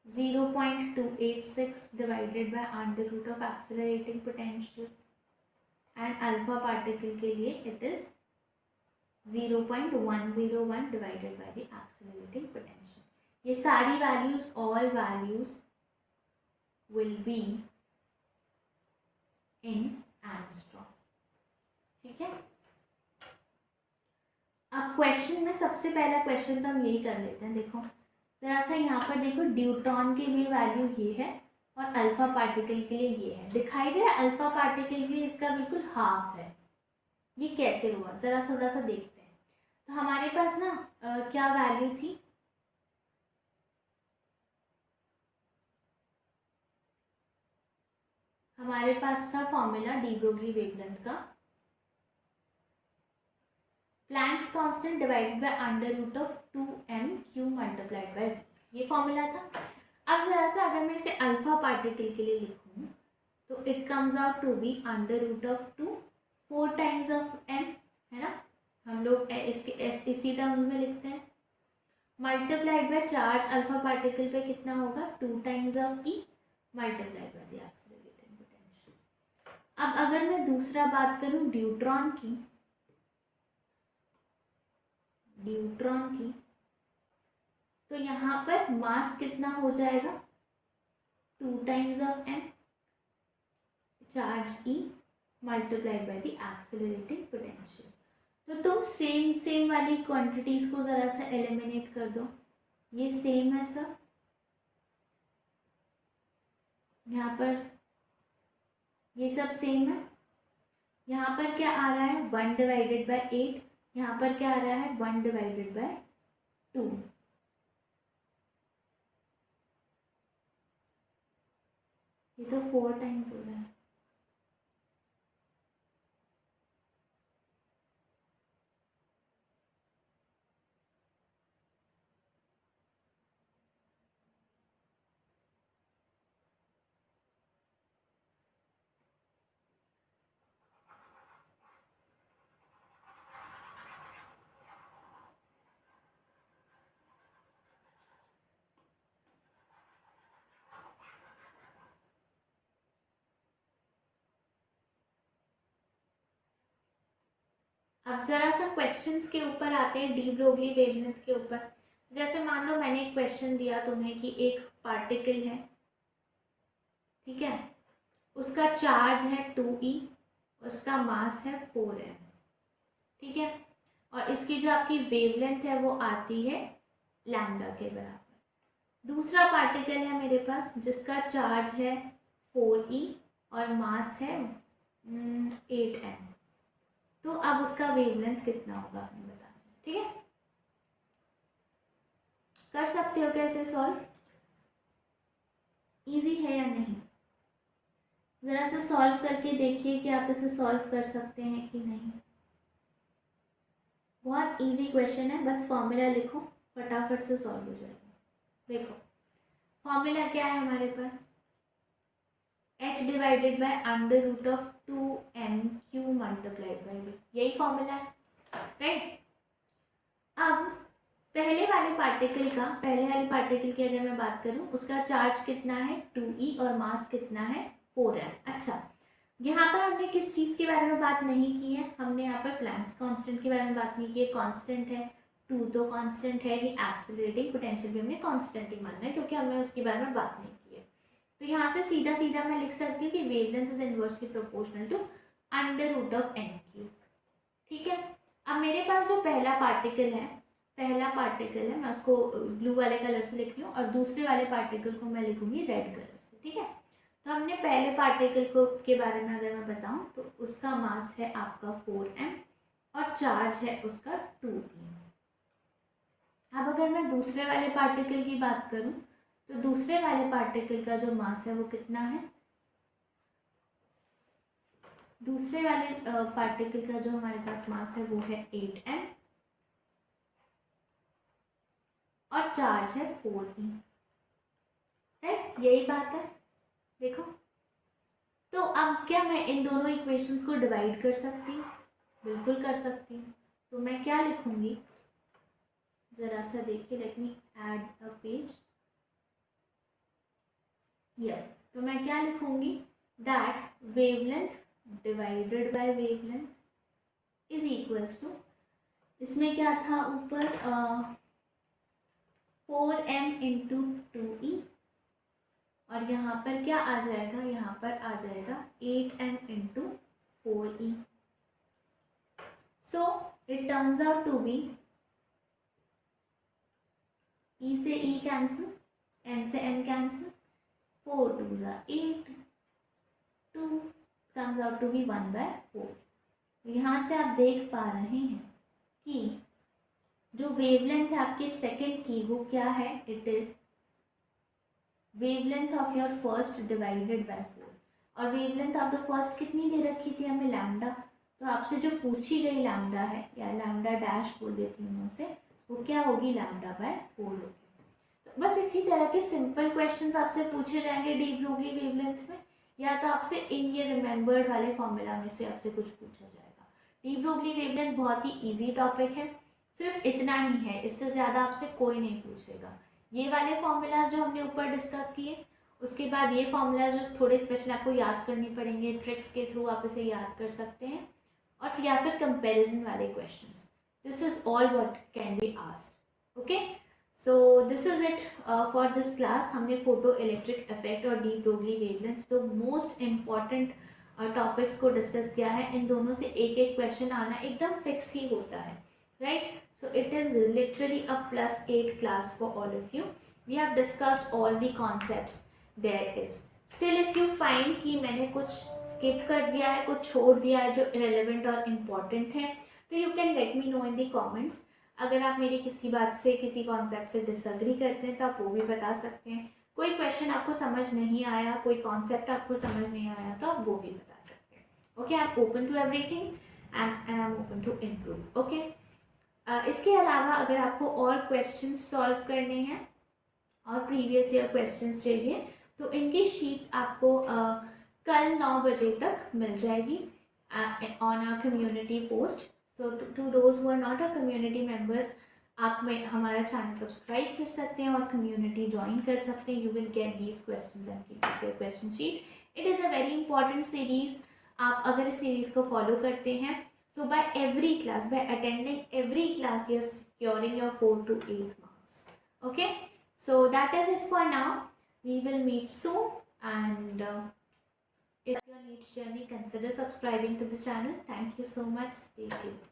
0.286 divided by under root of accelerating potential, and alpha particle के लिए it is 0.101 divided by the accelerating potential. ये सारी values, all values will be in angstrom, ठीक है? अब अब क्वेश्चन में सबसे पहला क्वेश्चन तो हम यही कर लेते हैं। देखो ज़रा सा यहाँ पर देखो, ड्यूट्रॉन के लिए वैल्यू ये है और अल्फा पार्टिकल के लिए ये है। दिखाई दे रहा है अल्फा पार्टिकल के लिए इसका बिल्कुल हाफ है। ये कैसे हुआ ज़रा थोड़ा सा देखते हैं। तो हमारे पास ना क्या वैल्यू थी, हमारे पास था फॉर्मूला डी ब्रोगली वेवलेंथ का, Planck's constant divided by under root of 2m³ multiplied by, ये फॉर्मूला था। अब ज़रा सा अगर मैं इसे अल्फा पार्टिकल के लिए लिखूँ तो it comes out to be under root of 2 4 times of m, है ना, हम लोग इसके इसी टर्म्स में लिखते हैं, multiplied by charge alpha particle पे कितना होगा 2 times of e multiplied by the accelerating potential. अब अगर मैं दूसरा बात करूं ड्यूट्रॉन की, तो यहाँ पर मास कितना हो जाएगा 2 times of m charge e multiplied by the accelerating potential. तो तुम सेम वाली क्वांटिटीज को ज़रा सा एलिमिनेट कर दो, ये सेम है सब, यहाँ पर ये सब सेम है। यहाँ पर क्या आ रहा है 1 डिवाइडेड बाय 8, यहाँ पर क्या आ रहा है 1 डिवाइडेड बाय 2, ये तो 4 टाइम्स हो रहा है। अब ज़रा सा क्वेश्चंस के ऊपर आते हैं, डी ब्रोगली वेवलेंथ के ऊपर। जैसे मान लो मैंने एक क्वेश्चन दिया तुम्हें कि एक पार्टिकल है, ठीक है, उसका चार्ज है 2e, उसका मास है 4m, ठीक है, और इसकी जो आपकी वेवलेंथ है वो आती है लैम्डा के बराबर। दूसरा पार्टिकल है मेरे पास जिसका चार्ज है 4e और मास है 8m, तो अब उसका वेवलेंथ कितना होगा आपने बताना, ठीक है। कर सकते हो कैसे सॉल्व, इजी है या नहीं, ज़रा सा सॉल्व करके देखिए कि आप इसे सॉल्व कर सकते हैं कि नहीं। बहुत इजी क्वेश्चन है, बस फॉर्मूला लिखो फटाफट से सॉल्व हो जाएगा। देखो फॉर्मूला क्या है हमारे पास, h divided by under root of 2m³ multiplied by v, यही फॉर्मूला है, राइट। अब पहले वाले पार्टिकल की अगर मैं बात करूं, उसका चार्ज कितना है 2e और मास कितना है 4m। अच्छा, यहाँ पर हमने किस चीज़ के बारे में बात नहीं की है, हमने यहाँ पर प्लैंक्स कांस्टेंट के बारे में बात नहीं की है। कांस्टेंट है 2 तो कांस्टेंट है, ये एक्सेलरेटिंग पोटेंशियल भी हमने कांस्टेंट ही मानना है क्योंकि हमने उसके बारे में बात नहीं की है। तो यहाँ से सीधा मैं लिख सकती हूँ कि wavelength is inversely proportional to under root of m³, ठीक है। अब मेरे पास जो पहला पार्टिकल है मैं उसको ब्लू वाले कलर से लिख रही हूँ और दूसरे वाले पार्टिकल को मैं लिखूँगी रेड कलर से, ठीक है। तो हमने पहले पार्टिकल को के बारे में अगर मैं बताऊँ तो उसका मास है आपका 4m और चार्ज है उसका 2e। अब अगर मैं दूसरे वाले पार्टिकल की बात करूँ तो दूसरे वाले पार्टिकल का जो मास है वो कितना है, दूसरे वाले पार्टिकल का जो हमारे पास मास है वो है 8m और चार्ज है 4e, है, यही बात है। देखो तो अब क्या मैं इन दोनों इक्वेशंस को डिवाइड कर सकती हूँ, बिल्कुल कर सकती हूँ। तो मैं क्या लिखूँगी, ज़रा सा देखिए, let me add a page, तो मैं क्या लिखूँगी, that wavelength divided by wavelength is equals to, इसमें क्या था ऊपर 4m इंटू 2e और यहाँ पर क्या आ जाएगा, यहाँ पर आ जाएगा 8m into 4e। So it turns out to be E से ई कैंसिल, एन से N cancel, 4 2 8, 2 comes out to be 1/4। यहाँ से आप देख पा रहे हैं कि जो वेवलेंथ है आपके सेकंड की वो क्या है, it is wavelength of your first divided by 4। और वेवलेंथ ऑफ द फर्स्ट कितनी दे रखी थी हमें, लैम्डा। तो आपसे जो पूछी गई लैम्डा है, या लैम्डा डैश बोल देती हूँ उसे, वो क्या होगी, λ/4 होगी। तो बस इसी तरह के सिंपल क्वेश्चंस आपसे पूछे जाएंगे डी ब्रोगली वेवलेंथ में, या तो आपसे इन ये रिमेंबर्ड वाले फॉर्मूला में से आपसे कुछ पूछा जाएगा। डी ब्रोगली वेवलेंथ बहुत ही ईजी टॉपिक है, सिर्फ इतना ही है, इससे ज़्यादा आपसे कोई नहीं पूछेगा। ये वाले फॉर्मूलाज जो हमने ऊपर डिस्कस किए, उसके बाद ये फॉर्मूला जो थोड़े स्पेशल आपको याद करने पड़ेंगे, ट्रिक्स के थ्रू आप इसे याद कर सकते हैं, और या फिर कंपैरिजन वाले questions. This is all what can be asked. Okay, so this is it for this class. हमने फोटो इलेक्ट्रिक इफेक्ट और डी ब्रोगली वेवलेंथ, तो मोस्ट इम्पॉर्टेंट टॉपिक्स को डिस्कस किया है। इन दोनों से एक एक क्वेश्चन आना एकदम फिक्स ही होता है, right? So it is literally a +8 class for all of you. We have discussed all the concepts there is. Still if you find कि मैंने कुछ skip कर दिया है, कुछ छोड़ दिया है जो irrelevant और important है, तो you can let me know in the comments. अगर आप मेरी किसी बात से, किसी कॉन्सेप्ट से डिसअग्री करते हैं तो आप वो भी बता सकते हैं। कोई क्वेश्चन आपको समझ नहीं आया, कोई कॉन्सेप्ट आपको समझ नहीं आया, तो आप वो भी बता सकते हैं। Okay, I am open to everything and I am open to improve. Okay, इसके अलावा अगर आपको और क्वेश्चन सॉल्व करने हैं और प्रीवियस ईयर क्वेश्चंस चाहिए, तो इनकी शीट्स आपको कल 9 बजे तक मिल जाएगी on a community post. So to those who are not a community members, आप में हमारा चैनल सब्सक्राइब कर सकते हैं और कम्युनिटी ज्वाइन कर सकते हैं। You will get these questions and previous year question sheet. It is a very important series. आप अगर इस सीरीज़ को फॉलो करते हैं, so by every class, by attending every class, you're securing your 4 to 8 marks. Okay, so that is it for now. We will meet soon, and if you're new to journey, consider subscribing to the channel. Thank you so much. Stay tuned.